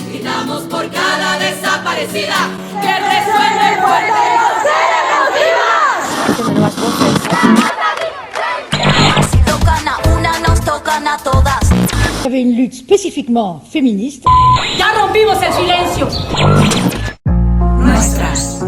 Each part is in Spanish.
Gritamos por cada desaparecida, que resuene fuerte los cerebros vivos. Tiene nuevas voces. Si tocan a una, nos tocan a todas. Il y avait une lutte spécifiquement féministe. Ya rompimos el silencio. Nuestras.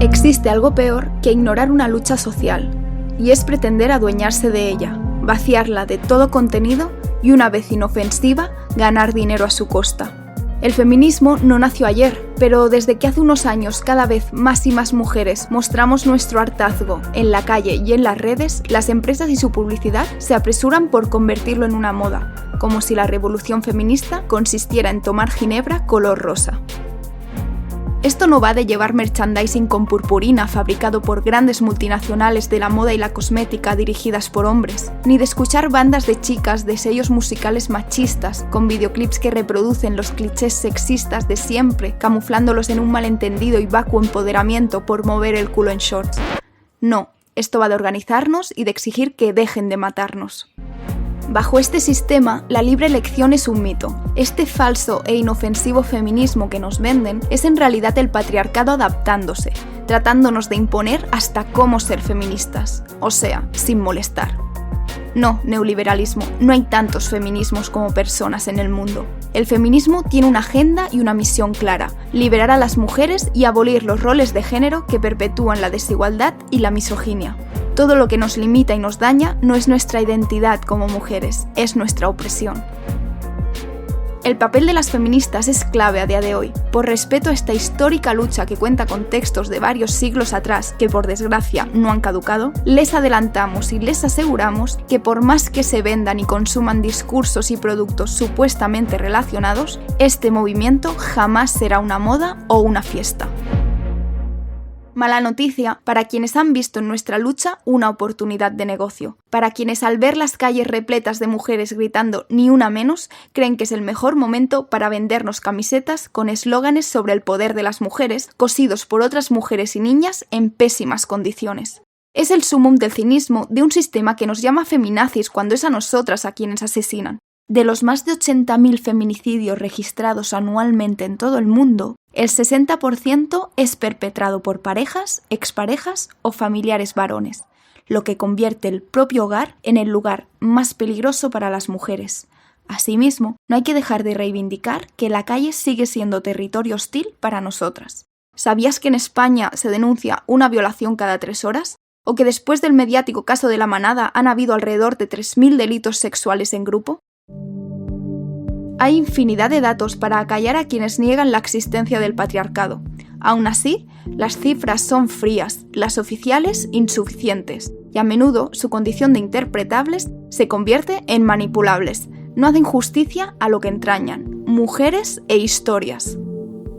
Existe algo peor que ignorar una lucha social, y es pretender adueñarse de ella, vaciarla de todo contenido y, una vez inofensiva, ganar dinero a su costa. El feminismo no nació ayer, pero desde que hace unos años cada vez más y más mujeres mostramos nuestro hartazgo en la calle y en las redes, las empresas y su publicidad se apresuran por convertirlo en una moda, como si la revolución feminista consistiera en tomar ginebra color rosa. Esto no va de llevar merchandising con purpurina fabricado por grandes multinacionales de la moda y la cosmética dirigidas por hombres, ni de escuchar bandas de chicas de sellos musicales machistas con videoclips que reproducen los clichés sexistas de siempre, camuflándolos en un malentendido y vacuo empoderamiento por mover el culo en shorts. No, esto va de organizarnos y de exigir que dejen de matarnos. Bajo este sistema, la libre elección es un mito. Este falso e inofensivo feminismo que nos venden es en realidad el patriarcado adaptándose, tratándonos de imponer hasta cómo ser feministas, o sea, sin molestar. No, neoliberalismo, no hay tantos feminismos como personas en el mundo. El feminismo tiene una agenda y una misión clara: liberar a las mujeres y abolir los roles de género que perpetúan la desigualdad y la misoginia. Todo lo que nos limita y nos daña no es nuestra identidad como mujeres, es nuestra opresión. El papel de las feministas es clave a día de hoy. Por respeto a esta histórica lucha que cuenta con textos de varios siglos atrás que por desgracia no han caducado, les adelantamos y les aseguramos que por más que se vendan y consuman discursos y productos supuestamente relacionados, este movimiento jamás será una moda o una fiesta. Mala noticia para quienes han visto en nuestra lucha una oportunidad de negocio, para quienes al ver las calles repletas de mujeres gritando "ni una menos", creen que es el mejor momento para vendernos camisetas con eslóganes sobre el poder de las mujeres, cosidos por otras mujeres y niñas en pésimas condiciones. Es el sumum del cinismo de un sistema que nos llama feminazis cuando es a nosotras a quienes asesinan. De los más de 80.000 feminicidios registrados anualmente en todo el mundo, el 60% es perpetrado por parejas, exparejas o familiares varones, lo que convierte el propio hogar en el lugar más peligroso para las mujeres. Asimismo, no hay que dejar de reivindicar que la calle sigue siendo territorio hostil para nosotras. ¿Sabías que en España se denuncia una violación cada 3 horas? ¿O que después del mediático caso de La Manada han habido alrededor de 3.000 delitos sexuales en grupo? Hay infinidad de datos para acallar a quienes niegan la existencia del patriarcado. Aún así, las cifras son frías, las oficiales insuficientes, y a menudo su condición de interpretables se convierte en manipulables. No hacen justicia a lo que entrañan, mujeres e historias.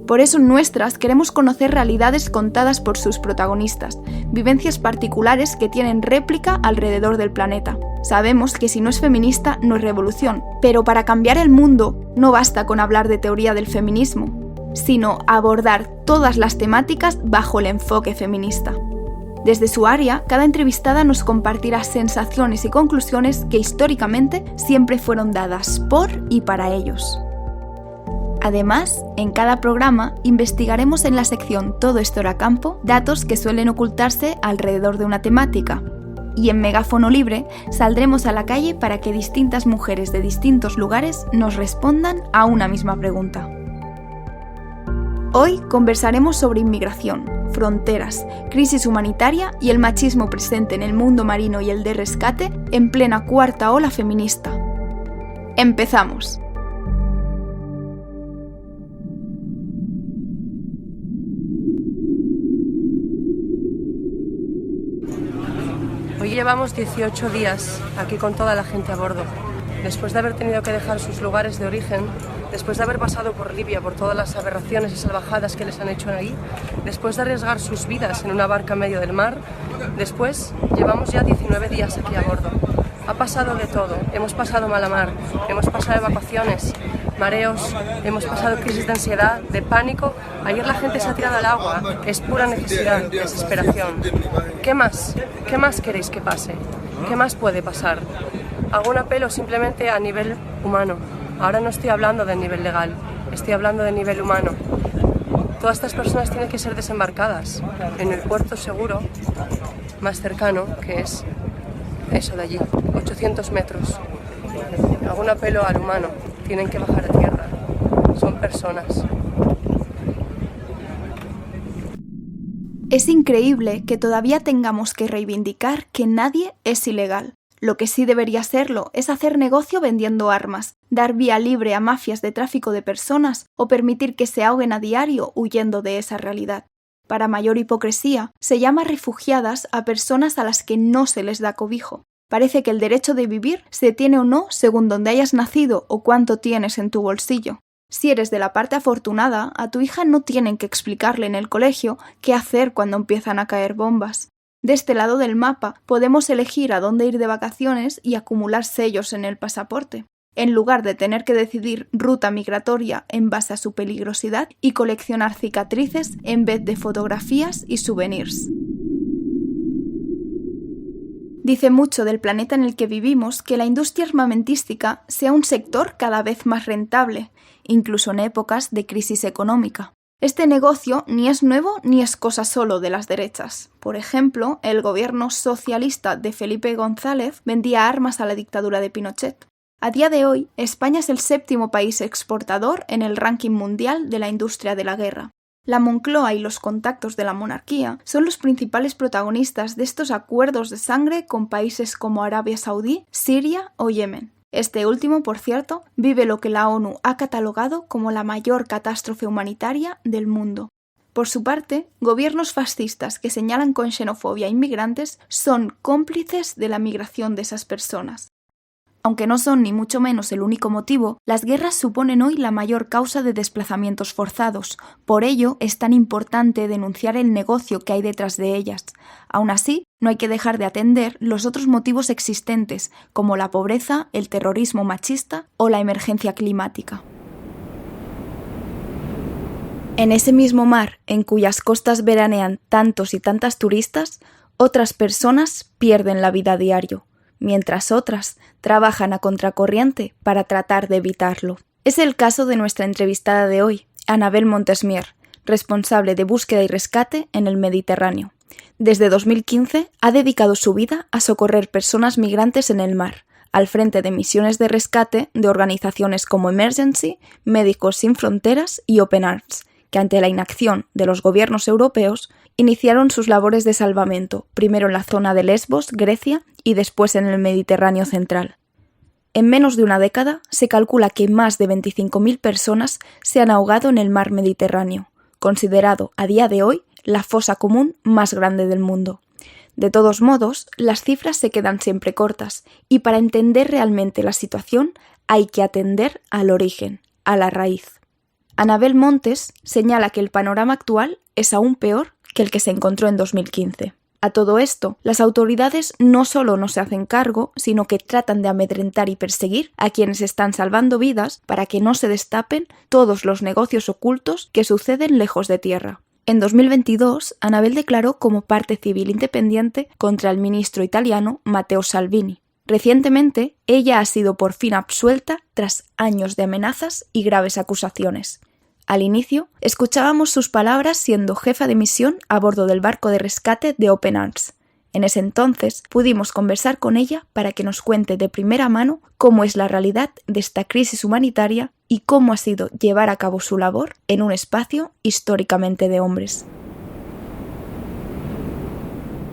Por eso en Nuestras queremos conocer realidades contadas por sus protagonistas, vivencias particulares que tienen réplica alrededor del planeta. Sabemos que si no es feminista no es revolución, pero para cambiar el mundo no basta con hablar de teoría del feminismo, sino abordar todas las temáticas bajo el enfoque feminista. Desde su área, cada entrevistada nos compartirá sensaciones y conclusiones que históricamente siempre fueron dadas por y para ellos. Además, en cada programa investigaremos en la sección Todo esto era campo datos que suelen ocultarse alrededor de una temática. Y en Megáfono Libre saldremos a la calle para que distintas mujeres de distintos lugares nos respondan a una misma pregunta. Hoy conversaremos sobre inmigración, fronteras, crisis humanitaria y el machismo presente en el mundo marino y el de rescate en plena cuarta ola feminista. ¡Empezamos! Hoy llevamos 18 días aquí con toda la gente a bordo. Después de haber tenido que dejar sus lugares de origen, después de haber pasado por Libia, por todas las aberraciones y salvajadas que les han hecho ahí, después de arriesgar sus vidas en una barca en medio del mar, después llevamos ya 19 días aquí a bordo. Ha pasado de todo, hemos pasado mala mar, hemos pasado evacuaciones, mareos, hemos pasado crisis de ansiedad, de pánico. Ayer la gente se ha tirado al agua, es pura necesidad, desesperación. ¿Qué más? ¿Qué más queréis que pase? ¿Qué más puede pasar? Hago un apelo simplemente a nivel humano. Ahora no estoy hablando de nivel legal, estoy hablando de nivel humano. Todas estas personas tienen que ser desembarcadas en el puerto seguro más cercano, que es eso de allí, 800 metros. Hago un apelo al humano, tienen que bajar a tierra, son personas. Es increíble que todavía tengamos que reivindicar que nadie es ilegal. Lo que sí debería serlo es hacer negocio vendiendo armas, dar vía libre a mafias de tráfico de personas o permitir que se ahoguen a diario huyendo de esa realidad. Para mayor hipocresía, se llama refugiadas a personas a las que no se les da cobijo. Parece que el derecho de vivir se tiene o no según dónde hayas nacido o cuánto tienes en tu bolsillo. Si eres de la parte afortunada, a tu hija no tienen que explicarle en el colegio qué hacer cuando empiezan a caer bombas. De este lado del mapa podemos elegir a dónde ir de vacaciones y acumular sellos en el pasaporte, en lugar de tener que decidir ruta migratoria en base a su peligrosidad y coleccionar cicatrices en vez de fotografías y souvenirs. Dice mucho del planeta en el que vivimos que la industria armamentística sea un sector cada vez más rentable, incluso en épocas de crisis económica. Este negocio ni es nuevo ni es cosa solo de las derechas. Por ejemplo, el gobierno socialista de Felipe González vendía armas a la dictadura de Pinochet. A día de hoy, España es el 7º país exportador en el ranking mundial de la industria de la guerra. La Moncloa y los contactos de la monarquía son los principales protagonistas de estos acuerdos de sangre con países como Arabia Saudí, Siria o Yemen. Este último, por cierto, vive lo que la ONU ha catalogado como la mayor catástrofe humanitaria del mundo. Por su parte, gobiernos fascistas que señalan con xenofobia a inmigrantes son cómplices de la migración de esas personas. Aunque no son ni mucho menos el único motivo, las guerras suponen hoy la mayor causa de desplazamientos forzados. Por ello, es tan importante denunciar el negocio que hay detrás de ellas. Aún así, no hay que dejar de atender los otros motivos existentes, como la pobreza, el terrorismo machista o la emergencia climática. En ese mismo mar, en cuyas costas veranean tantos y tantas turistas, otras personas pierden la vida a diario, mientras otras trabajan a contracorriente para tratar de evitarlo. Es el caso de nuestra entrevistada de hoy, Anabel Montesmier, responsable de búsqueda y rescate en el Mediterráneo. Desde 2015 ha dedicado su vida a socorrer personas migrantes en el mar, al frente de misiones de rescate de organizaciones como Emergency, Médicos Sin Fronteras y Open Arms, que ante la inacción de los gobiernos europeos iniciaron sus labores de salvamento, primero en la zona de Lesbos, Grecia, y después en el Mediterráneo central. En menos de una década se calcula que más de 25.000 personas se han ahogado en el mar Mediterráneo, considerado a día de hoy la fosa común más grande del mundo. De todos modos, las cifras se quedan siempre cortas, y para entender realmente la situación hay que atender al origen, a la raíz. Anabel Montes señala que el panorama actual es aún peor que el que se encontró en 2015. A todo esto, las autoridades no solo no se hacen cargo, sino que tratan de amedrentar y perseguir a quienes están salvando vidas para que no se destapen todos los negocios ocultos que suceden lejos de tierra. En 2022, Anabel declaró como parte civil independiente contra el ministro italiano Matteo Salvini. Recientemente, ella ha sido por fin absuelta tras años de amenazas y graves acusaciones. Al inicio, escuchábamos sus palabras siendo jefa de misión a bordo del barco de rescate de Open Arms. En ese entonces pudimos conversar con ella para que nos cuente de primera mano cómo es la realidad de esta crisis humanitaria y cómo ha sido llevar a cabo su labor en un espacio históricamente de hombres.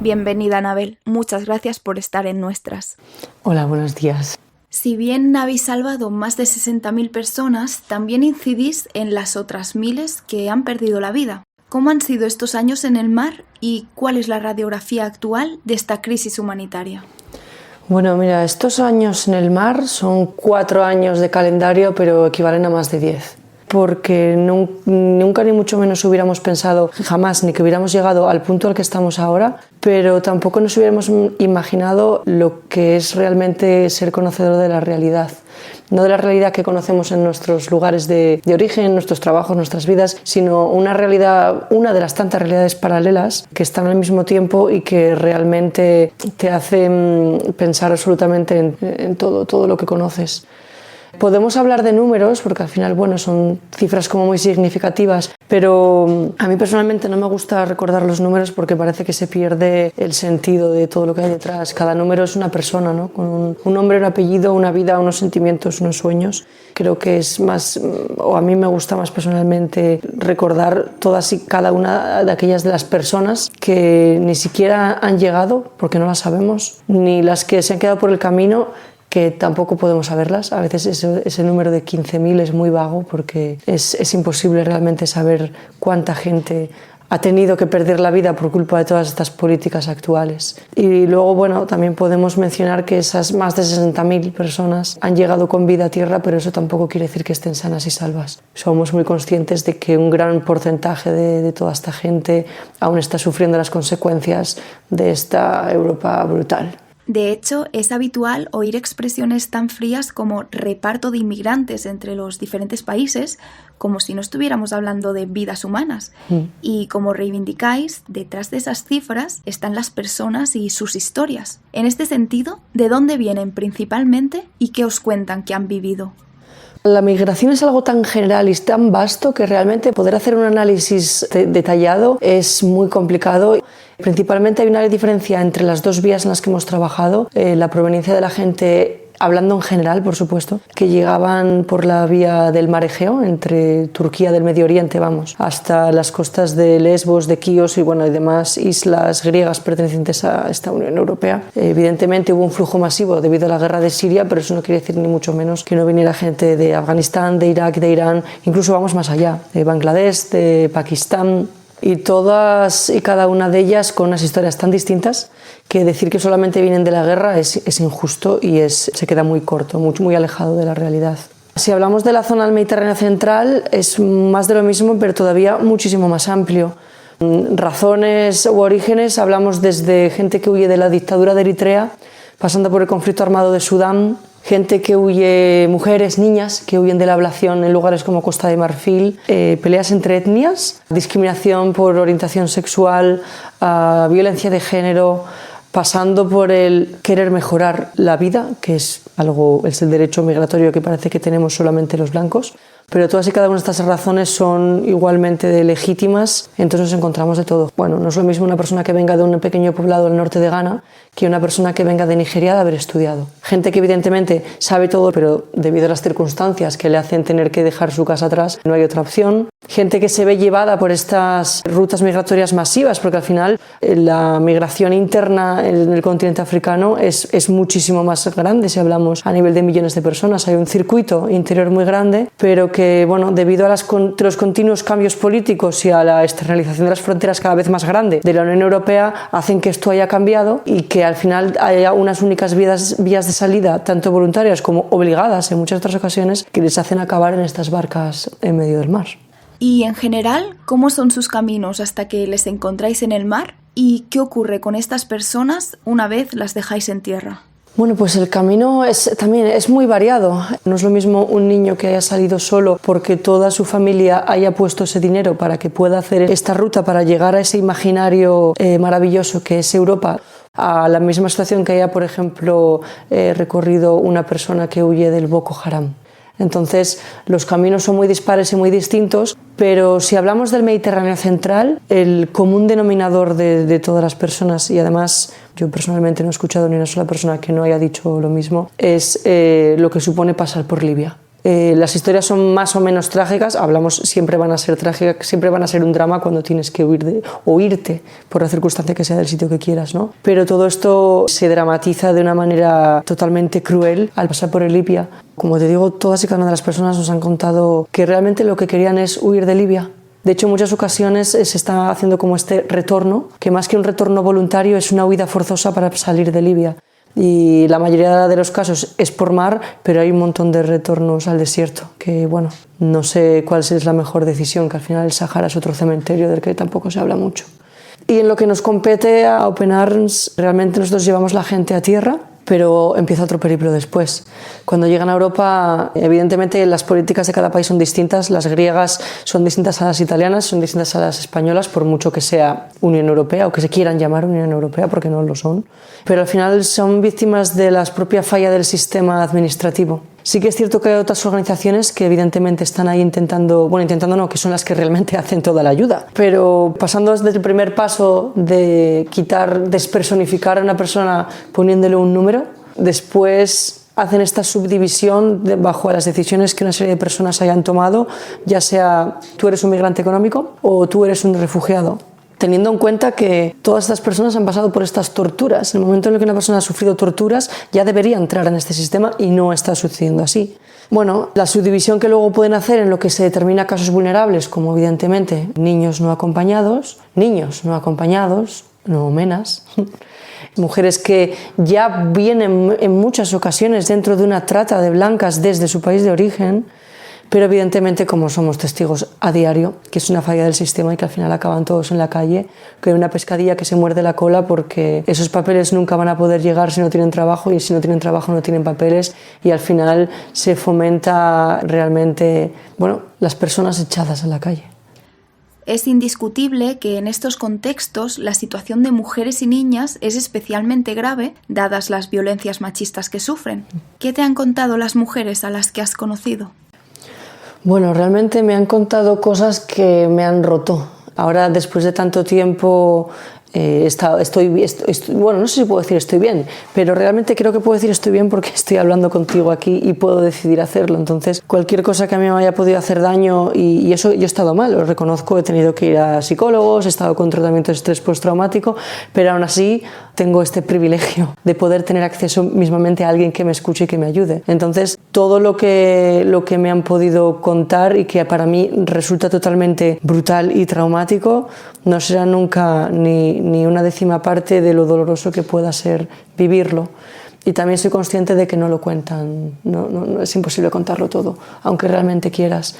Bienvenida, Anabel. Muchas gracias por estar en Nuestras. Hola, buenos días. Si bien habéis salvado más de 60.000 personas, también incidís en las otras miles que han perdido la vida. ¿Cómo han sido estos años en el mar y cuál es la radiografía actual de esta crisis humanitaria? Bueno, mira, estos años en el mar son 4 años de calendario, pero equivalen a más de 10. porque nunca ni mucho menos hubiéramos pensado jamás ni que hubiéramos llegado al punto al que estamos ahora, pero tampoco nos hubiéramos imaginado lo que es realmente ser conocedor de la realidad. No de la realidad que conocemos en nuestros lugares de origen, nuestros trabajos, nuestras vidas, sino una realidad, una de las tantas realidades paralelas que están al mismo tiempo y que realmente te hacen pensar absolutamente en todo lo que conoces. Podemos hablar de números porque al final, bueno, son cifras como muy significativas, pero a mí personalmente no me gusta recordar los números porque parece que se pierde el sentido de todo lo que hay detrás. Cada número es una persona, ¿no? Con un nombre, un apellido, una vida, unos sentimientos, unos sueños. Creo que es más, o a mí me gusta más personalmente recordar todas y cada una de aquellas de las personas que ni siquiera han llegado, porque no las sabemos, ni las que se han quedado por el camino, que tampoco podemos saberlas. A veces ese número de 15.000 es muy vago porque es imposible realmente saber cuánta gente ha tenido que perder la vida por culpa de todas estas políticas actuales. Y luego, bueno, también podemos mencionar que esas más de 60.000 personas han llegado con vida a tierra, pero eso tampoco quiere decir que estén sanas y salvas. Somos muy conscientes de que un gran porcentaje de toda esta gente aún está sufriendo las consecuencias de esta Europa brutal. De hecho, es habitual oír expresiones tan frías como reparto de inmigrantes entre los diferentes países, como si no estuviéramos hablando de vidas humanas. Y como reivindicáis, detrás de esas cifras están las personas y sus historias. En este sentido, ¿de dónde vienen principalmente y qué os cuentan que han vivido? La migración es algo tan general y tan vasto que realmente poder hacer un análisis detallado es muy complicado. Principalmente hay una diferencia entre las dos vías en las que hemos trabajado, la proveniencia de la gente, hablando en general, por supuesto, que llegaban por la vía del mar Egeo, entre Turquía del Medio Oriente, hasta las costas de Lesbos, de Quíos y demás islas griegas pertenecientes a esta Unión Europea. Evidentemente hubo un flujo masivo debido a la guerra de Siria, pero eso no quiere decir ni mucho menos que no viniera gente de Afganistán, de Irak, de Irán, incluso vamos más allá, de Bangladesh, de Pakistán. Y todas y cada una de ellas con unas historias tan distintas que decir que solamente vienen de la guerra es injusto y se queda muy corto, muy alejado de la realidad. Si hablamos de la zona del Mediterráneo central, es más de lo mismo, pero todavía muchísimo más amplio. Razones u orígenes, hablamos desde gente que huye de la dictadura de Eritrea, pasando por el conflicto armado de Sudán, gente que huye, mujeres, niñas que huyen de la ablación en lugares como Costa de Marfil, peleas entre etnias, discriminación por orientación sexual, violencia de género, pasando por el querer mejorar la vida, que es el derecho migratorio que parece que tenemos solamente los blancos. Pero todas y cada una de estas razones son igualmente legítimas, entonces nos encontramos de todo. Bueno, no es lo mismo una persona que venga de un pequeño poblado del norte de Ghana que una persona que venga de Nigeria de haber estudiado. Gente que evidentemente sabe todo, pero debido a las circunstancias que le hacen tener que dejar su casa atrás, no hay otra opción. Gente que se ve llevada por estas rutas migratorias masivas, porque al final la migración interna en el continente africano es muchísimo más grande si hablamos a nivel de millones de personas. Hay un circuito interior muy grande, pero que, debido a los continuos cambios políticos y a la externalización de las fronteras cada vez más grande de la Unión Europea, hacen que esto haya cambiado y que al final haya unas únicas vías de salida, tanto voluntarias como obligadas en muchas otras ocasiones, que les hacen acabar en estas barcas en medio del mar. Y en general, ¿cómo son sus caminos hasta que les encontráis en el mar? ¿Y qué ocurre con estas personas una vez las dejáis en tierra? Bueno, pues el camino también es muy variado. No es lo mismo un niño que haya salido solo porque toda su familia haya puesto ese dinero para que pueda hacer esta ruta para llegar a ese imaginario maravilloso que es Europa, a la misma situación que haya, por ejemplo, recorrido una persona que huye del Boko Haram. Entonces, los caminos son muy dispares y muy distintos, pero si hablamos del Mediterráneo central, el común denominador de todas las personas, y además yo personalmente no he escuchado ni una sola persona que no haya dicho lo mismo, es lo que supone pasar por Libia. Las historias son más o menos trágicas, siempre van a ser trágicas, siempre van a ser un drama cuando tienes que huir o irte por la circunstancia que sea del sitio que quieras, ¿no? Pero todo esto se dramatiza de una manera totalmente cruel al pasar por Libia. Como te digo, todas y cada una de las personas nos han contado que realmente lo que querían es huir de Libia. De hecho, en muchas ocasiones se está haciendo como este retorno, que más que un retorno voluntario es una huida forzosa para salir de Libia. y la mayoría de los casos es por mar, pero hay un montón de retornos al desierto, que bueno, no sé cuál es la mejor decisión, que al final el Sahara es otro cementerio del que tampoco se habla mucho. Y en lo que nos compete a Open Arms, realmente nosotros llevamos la gente a tierra, pero empieza otro periplo después. Cuando llegan a Europa, evidentemente las políticas de cada país son distintas, las griegas son distintas a las italianas, son distintas a las españolas, por mucho que sea Unión Europea o que se quieran llamar Unión Europea, porque no lo son. Pero al final son víctimas de la propia falla del sistema administrativo. Sí que es cierto que hay otras organizaciones que evidentemente están ahí intentando no, que son las que realmente hacen toda la ayuda. Pero pasando desde el primer paso de despersonificar a una persona poniéndole un número, después hacen esta subdivisión bajo las decisiones que una serie de personas hayan tomado, ya sea tú eres un migrante económico o tú eres un refugiado. Teniendo en cuenta que todas estas personas han pasado por estas torturas. En el momento en el que una persona ha sufrido torturas, ya debería entrar en este sistema y no está sucediendo así. Bueno, la subdivisión que luego pueden hacer en lo que se determina casos vulnerables, como evidentemente niños no acompañados, no menas, mujeres que ya vienen en muchas ocasiones dentro de una trata de blancas desde su país de origen, pero evidentemente como somos testigos a diario, que es una falla del sistema y que al final acaban todos en la calle, que hay una pescadilla que se muerde la cola porque esos papeles nunca van a poder llegar si no tienen trabajo, y si no tienen trabajo no tienen papeles, y al final se fomenta realmente, las personas echadas a la calle. Es indiscutible que en estos contextos la situación de mujeres y niñas es especialmente grave, dadas las violencias machistas que sufren. ¿Qué te han contado las mujeres a las que has conocido? Bueno, realmente me han contado cosas que me han roto. Ahora, después de tanto tiempo, no sé si puedo decir estoy bien, pero realmente creo que puedo decir estoy bien porque estoy hablando contigo aquí y puedo decidir hacerlo. Entonces, cualquier cosa que a mí me haya podido hacer daño, y eso yo he estado mal, lo reconozco, he tenido que ir a psicólogos, he estado con tratamiento de estrés postraumático, pero aún así tengo este privilegio de poder tener acceso mismamente a alguien que me escuche y que me ayude. Entonces, todo lo que me han podido contar y que para mí resulta totalmente brutal y traumático, no será nunca ni una décima parte de lo doloroso que pueda ser vivirlo. Y también soy consciente de que no lo cuentan, no, es imposible contarlo todo, aunque realmente quieras.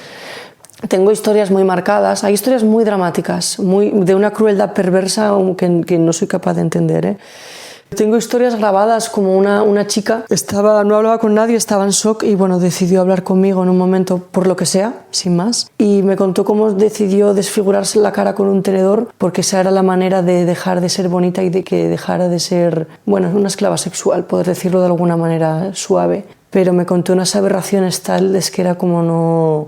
Tengo historias muy marcadas, hay historias muy dramáticas, de una crueldad perversa que no soy capaz de entender. Tengo historias grabadas como una chica no hablaba con nadie, estaba en shock y decidió hablar conmigo en un momento por lo que sea, sin más, y me contó cómo decidió desfigurarse la cara con un tenedor porque esa era la manera de dejar de ser bonita y de que dejara de ser, una esclava sexual, poder decirlo de alguna manera suave. Pero me contó unas aberraciones tales que era como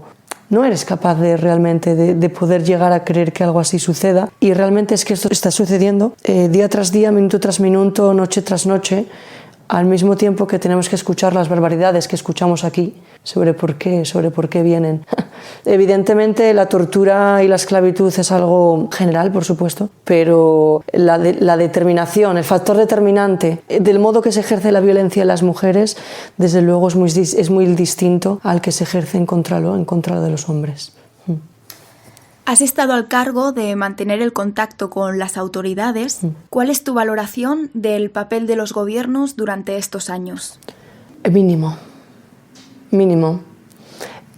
no eres capaz de poder llegar a creer que algo así suceda, y realmente es que esto está sucediendo día tras día, minuto tras minuto, noche tras noche, al mismo tiempo que tenemos que escuchar las barbaridades que escuchamos aquí sobre por qué vienen. Evidentemente la tortura y la esclavitud es algo general, por supuesto, pero la determinación, el factor determinante del modo que se ejerce la violencia en las mujeres, desde luego es muy distinto al que se ejerce en contra de los hombres. Has estado al cargo de mantener el contacto con las autoridades. ¿Cuál es tu valoración del papel de los gobiernos durante estos años? Mínimo.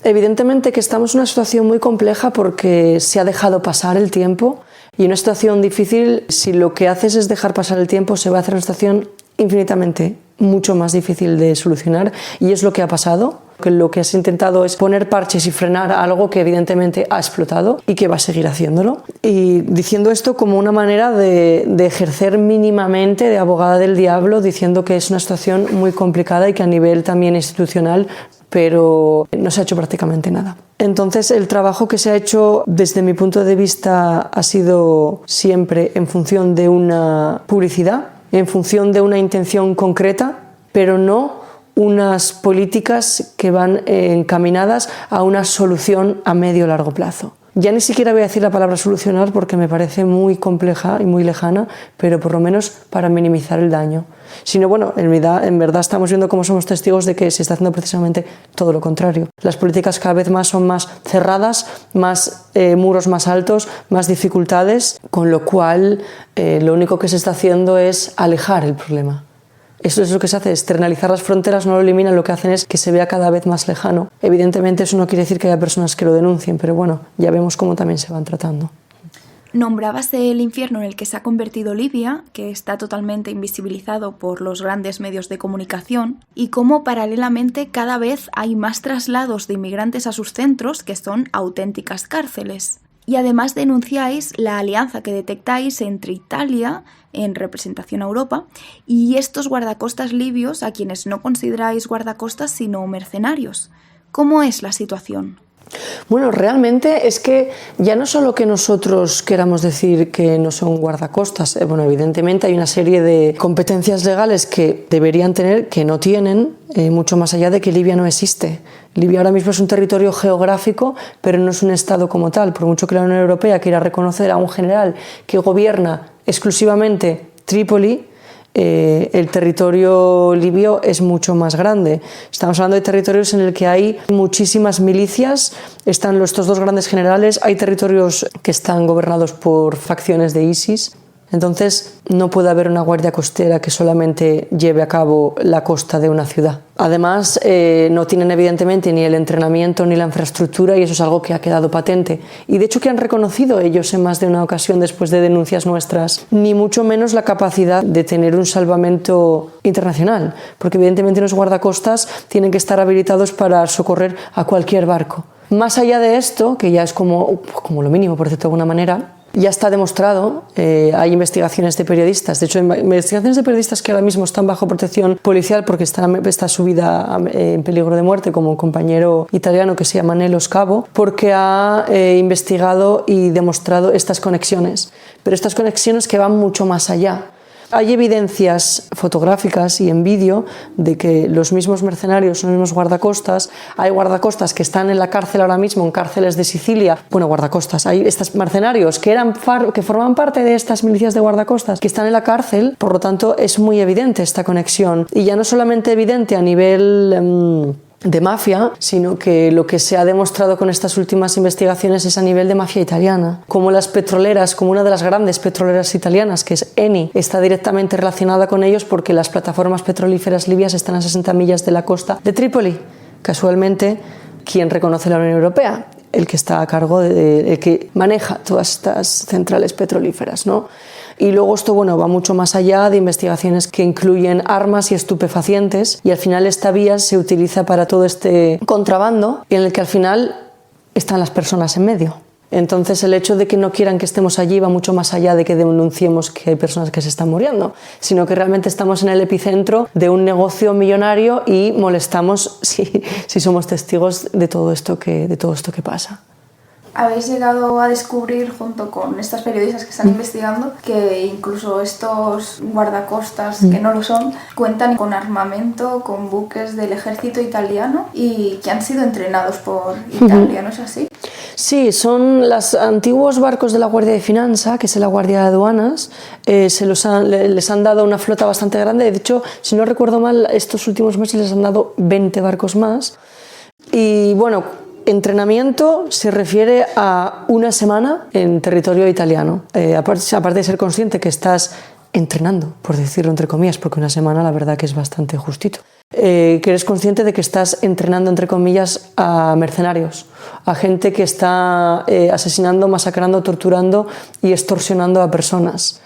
Evidentemente que estamos en una situación muy compleja porque se ha dejado pasar el tiempo, y en una situación difícil, si lo que haces es dejar pasar el tiempo, se va a hacer una situación infinitamente mucho más difícil de solucionar, y es lo que ha pasado. Que lo que has intentado es poner parches y frenar algo que evidentemente ha explotado y que va a seguir haciéndolo. Y diciendo esto como una manera de ejercer mínimamente de abogada del diablo, diciendo que es una situación muy complicada y que a nivel también institucional, pero no se ha hecho prácticamente nada. Entonces, el trabajo que se ha hecho desde mi punto de vista ha sido siempre en función de una publicidad, en función de una intención concreta, pero no unas políticas que van encaminadas a una solución a medio o largo plazo. Ya ni siquiera voy a decir la palabra solucionar porque me parece muy compleja y muy lejana, pero por lo menos para minimizar el daño. Sino, en verdad estamos viendo cómo somos testigos de que se está haciendo precisamente todo lo contrario. Las políticas cada vez más son más cerradas, más muros más altos, más dificultades, con lo cual lo único que se está haciendo es alejar el problema. Eso es lo que se hace, externalizar las fronteras, no lo eliminan, lo que hacen es que se vea cada vez más lejano. Evidentemente eso no quiere decir que haya personas que lo denuncien, pero bueno, ya vemos cómo también se van tratando. Nombrabas el infierno en el que se ha convertido Libia, que está totalmente invisibilizado por los grandes medios de comunicación, y cómo paralelamente cada vez hay más traslados de inmigrantes a sus centros que son auténticas cárceles. Y además denunciáis la alianza que detectáis entre Italia, en representación a Europa, y estos guardacostas libios a quienes no consideráis guardacostas sino mercenarios. ¿Cómo es la situación? Bueno, realmente es que ya no solo que nosotros queramos decir que no son guardacostas, bueno, evidentemente hay una serie de competencias legales que deberían tener, que no tienen, mucho más allá de que Libia no existe. Libia ahora mismo es un territorio geográfico, pero no es un Estado como tal, por mucho que la Unión Europea quiera reconocer a un general que gobierna exclusivamente Trípoli, el territorio libio es mucho más grande. Estamos hablando de territorios en el que hay muchísimas milicias, están estos dos grandes generales, hay territorios que están gobernados por facciones de ISIS. Entonces no puede haber una guardia costera que solamente lleve a cabo la costa de una ciudad. Además, no tienen evidentemente ni el entrenamiento ni la infraestructura y eso es algo que ha quedado patente. Y de hecho que han reconocido ellos en más de una ocasión después de denuncias nuestras, ni mucho menos la capacidad de tener un salvamento internacional, porque evidentemente los guardacostas tienen que estar habilitados para socorrer a cualquier barco. Más allá de esto, que ya es como lo mínimo, por decirlo de alguna manera, ya está demostrado, hay investigaciones de periodistas, de hecho investigaciones de periodistas que ahora mismo están bajo protección policial porque está su vida en peligro de muerte, como un compañero italiano que se llama Nello Scavo, porque ha investigado y demostrado estas conexiones, pero estas conexiones que van mucho más allá. Hay evidencias fotográficas y en vídeo de que los mismos mercenarios, los mismos guardacostas, hay guardacostas que están en la cárcel ahora mismo, en cárceles de Sicilia, bueno, guardacostas, hay estos mercenarios que forman parte de estas milicias de guardacostas que están en la cárcel, por lo tanto es muy evidente esta conexión. Y ya no solamente evidente a nivel de mafia, sino que lo que se ha demostrado con estas últimas investigaciones es a nivel de mafia italiana. Como las petroleras, como una de las grandes petroleras italianas, que es Eni, está directamente relacionada con ellos porque las plataformas petrolíferas libias están a 60 millas de la costa de Trípoli. Casualmente, ¿quién reconoce la Unión Europea? El que está a cargo, el que maneja todas estas centrales petrolíferas, ¿no? Y luego esto, bueno, va mucho más allá de investigaciones que incluyen armas y estupefacientes y al final esta vía se utiliza para todo este contrabando en el que al final están las personas en medio. Entonces el hecho de que no quieran que estemos allí va mucho más allá de que denunciemos que hay personas que se están muriendo, sino que realmente estamos en el epicentro de un negocio millonario y molestamos si somos testigos de todo esto que pasa. Habéis llegado a descubrir, junto con estas periodistas que están investigando, que incluso estos guardacostas, que no lo son, cuentan con armamento, con buques del ejército italiano y que han sido entrenados por Italia, ¿no es así? Sí, son los antiguos barcos de la Guardia de Finanza, que es la Guardia de Aduanas, les han dado una flota bastante grande. De hecho, si no recuerdo mal, estos últimos meses les han dado 20 barcos más. Y bueno, entrenamiento se refiere a una semana en territorio italiano. Aparte de ser consciente que estás entrenando, por decirlo entre comillas, porque una semana la verdad que es bastante justito, que eres consciente de que estás entrenando entre comillas a mercenarios, a gente que está asesinando, masacrando, torturando y extorsionando a personas.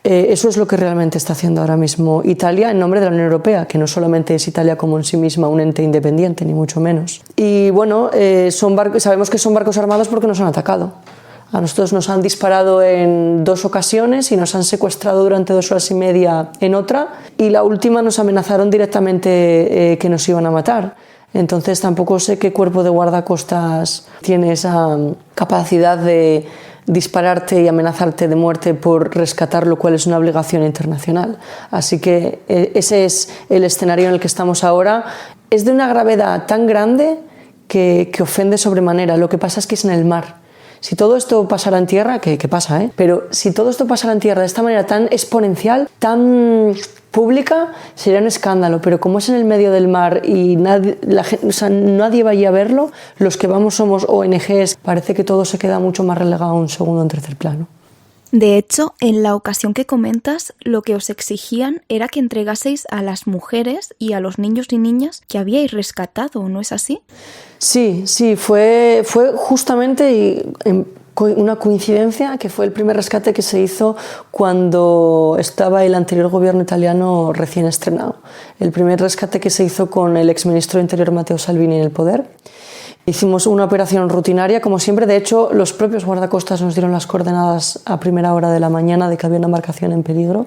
Eso es lo que realmente está haciendo ahora mismo Italia en nombre de la Unión Europea, que no solamente es Italia como en sí misma un ente independiente, ni mucho menos. Y bueno, sabemos que son barcos armados porque nos han atacado. A nosotros nos han disparado en 2 ocasiones y nos han secuestrado durante 2 horas y media en otra, y la última nos amenazaron directamente que nos iban a matar. Entonces tampoco sé qué cuerpo de guardacostas tiene esa capacidad de dispararte y amenazarte de muerte por rescatar, lo cual es una obligación internacional. Así que ese es el escenario en el que estamos ahora. Es de una gravedad tan grande que ofende sobremanera. Lo que pasa es que es en el mar. Si todo esto pasara en tierra, que pasa, pero si todo esto pasara en tierra de esta manera tan exponencial, tan pública, sería un escándalo, pero como es en el medio del mar y nadie va allí a verlo, los que vamos somos ONGs, parece que todo se queda mucho más relegado a un segundo o un tercer plano. De hecho, en la ocasión que comentas, lo que os exigían era que entregaseis a las mujeres y a los niños y niñas que habíais rescatado, ¿no es así? Sí, fue justamente una coincidencia que fue el primer rescate que se hizo cuando estaba el anterior gobierno italiano recién estrenado. El primer rescate que se hizo con el exministro de Interior Matteo Salvini en el poder. Hicimos una operación rutinaria, como siempre. De hecho, los propios guardacostas nos dieron las coordenadas a primera hora de la mañana de que había una embarcación en peligro.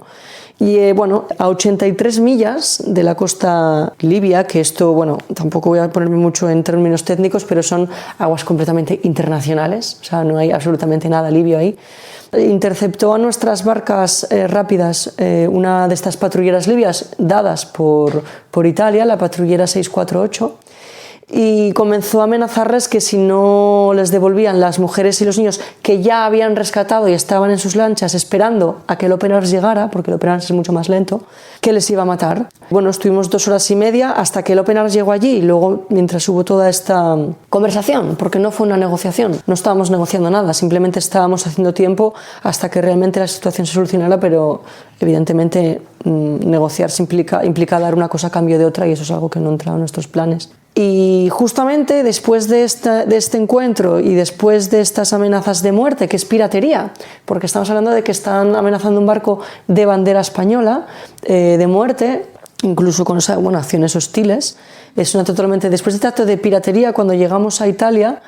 Y a 83 millas de la costa libia, que esto, tampoco voy a ponerme mucho en términos técnicos, pero son aguas completamente internacionales, o sea, no hay absolutamente nada libio ahí. Interceptó a nuestras barcas rápidas una de estas patrulleras libias dadas por Italia, la patrullera 648, y comenzó a amenazarles que si no les devolvían las mujeres y los niños que ya habían rescatado y estaban en sus lanchas esperando a que el Open Arms llegara, porque el Open Arms es mucho más lento, que les iba a matar. Estuvimos 2 horas y media hasta que el Open Arms llegó allí, y luego mientras hubo toda esta conversación, porque no fue una negociación, no estábamos negociando nada, simplemente estábamos haciendo tiempo hasta que realmente la situación se solucionara, pero evidentemente negociar implica dar una cosa a cambio de otra, y eso es algo que no entraba en nuestros planes. Y justamente después de este encuentro y después de estas amenazas de muerte, que es piratería, porque estamos hablando de que están amenazando un barco de bandera española de muerte, incluso con acciones hostiles, después de este acto de piratería, cuando llegamos a Italia,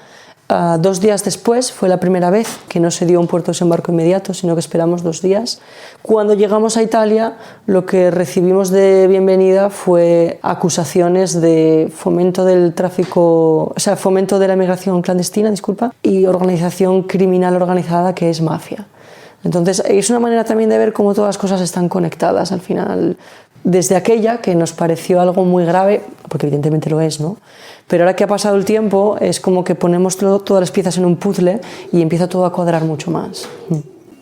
2 días después, fue la primera vez que no se dio un puerto de desembarco inmediato, sino que esperamos 2 días. Cuando llegamos a Italia, lo que recibimos de bienvenida fue acusaciones de fomento del tráfico, fomento de la inmigración clandestina, y organización criminal organizada, que es mafia. Entonces, es una manera también de ver cómo todas las cosas están conectadas al final. Desde aquella, que nos pareció algo muy grave, porque evidentemente lo es, ¿no? Pero ahora que ha pasado el tiempo, es como que ponemos todas las piezas en un puzzle y empieza todo a cuadrar mucho más.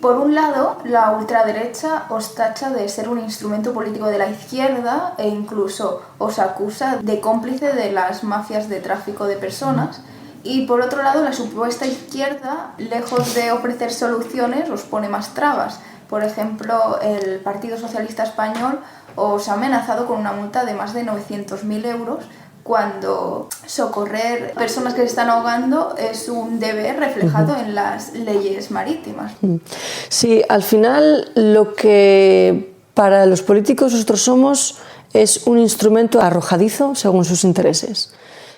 Por un lado, la ultraderecha os tacha de ser un instrumento político de la izquierda e incluso os acusa de cómplice de las mafias de tráfico de personas. Y por otro lado, la supuesta izquierda, lejos de ofrecer soluciones, os pone más trabas. Por ejemplo, el Partido Socialista Español os ha amenazado con una multa de más de 900.000 euros cuando socorrer personas que se están ahogando es un deber reflejado en las leyes marítimas. Sí, al final lo que para los políticos nosotros somos es un instrumento arrojadizo según sus intereses.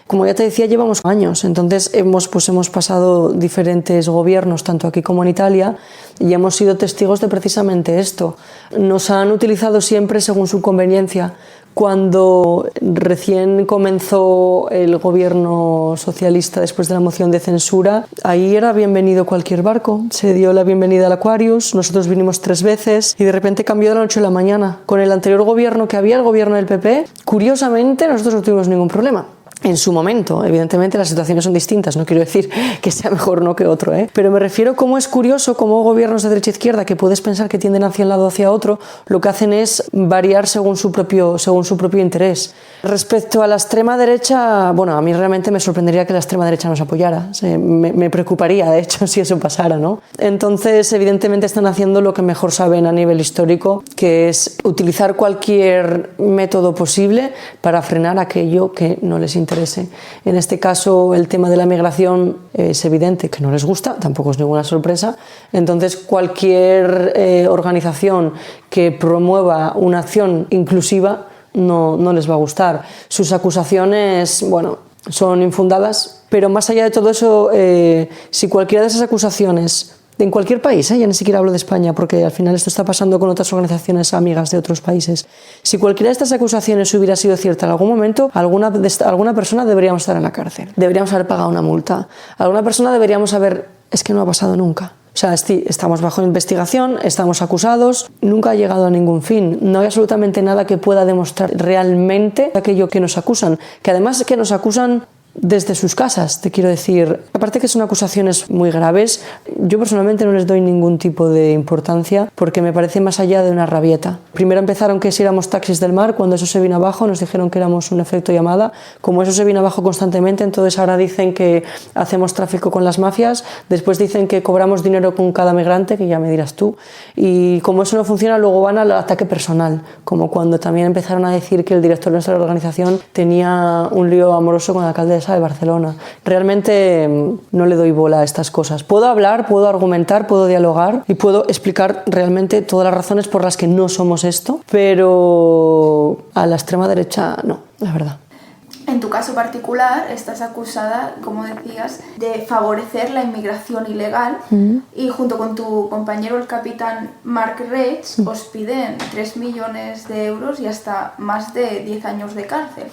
Como ya te decía, llevamos años, entonces hemos pasado diferentes gobiernos, tanto aquí como en Italia, y hemos sido testigos de precisamente esto. Nos han utilizado siempre según su conveniencia. Cuando recién comenzó el gobierno socialista después de la moción de censura, ahí era bienvenido cualquier barco. Se dio la bienvenida al Aquarius, nosotros vinimos 3 veces y de repente cambió de la noche a la mañana. Con el anterior gobierno que había, el gobierno del PP, curiosamente nosotros no tuvimos ningún problema. En su momento, evidentemente las situaciones son distintas, no quiero decir que sea mejor uno que otro, pero me refiero cómo es curioso cómo gobiernos de derecha e izquierda que puedes pensar que tienden hacia un lado o hacia otro, lo que hacen es variar según su propio interés. Respecto a la extrema derecha, a mí realmente me sorprendería que la extrema derecha nos apoyara, me preocuparía de hecho si eso pasara, ¿no? Entonces evidentemente están haciendo lo que mejor saben a nivel histórico, que es utilizar cualquier método posible para frenar aquello que no les interese. En este caso, el tema de la migración es evidente que no les gusta, tampoco es ninguna sorpresa. Entonces, cualquier organización que promueva una acción inclusiva no les va a gustar. Sus acusaciones, son infundadas, pero más allá de todo eso, si cualquiera de esas acusaciones en cualquier país, ya ni siquiera hablo de España, porque al final esto está pasando con otras organizaciones amigas de otros países. Si cualquiera de estas acusaciones hubiera sido cierta en algún momento, alguna persona deberíamos estar en la cárcel, deberíamos haber pagado una multa, alguna persona deberíamos haber... Es que no ha pasado nunca. O sea, estamos bajo investigación, estamos acusados, nunca ha llegado a ningún fin. No hay absolutamente nada que pueda demostrar realmente aquello que nos acusan, que además que nos acusan desde sus casas, te quiero decir. Aparte que son acusaciones muy graves, yo personalmente no les doy ningún tipo de importancia porque me parece más allá de una rabieta. Primero empezaron que si éramos taxis del mar, cuando eso se vino abajo nos dijeron que éramos un efecto llamada. Como eso se vino abajo constantemente, entonces ahora dicen que hacemos tráfico con las mafias, después dicen que cobramos dinero con cada migrante, que ya me dirás tú, y como eso no funciona, luego van al ataque personal, como cuando también empezaron a decir que el director de nuestra organización tenía un lío amoroso con la alcaldesa de Barcelona. Realmente no le doy bola a estas cosas. Puedo hablar, puedo argumentar, puedo dialogar y puedo explicar realmente todas las razones por las que no somos esto, pero a la extrema derecha no, la verdad. En tu caso particular, estás acusada, como decías, de favorecer la inmigración ilegal y junto con tu compañero, el capitán Mark Reitz, os piden 3 millones de euros y hasta más de 10 años de cárcel.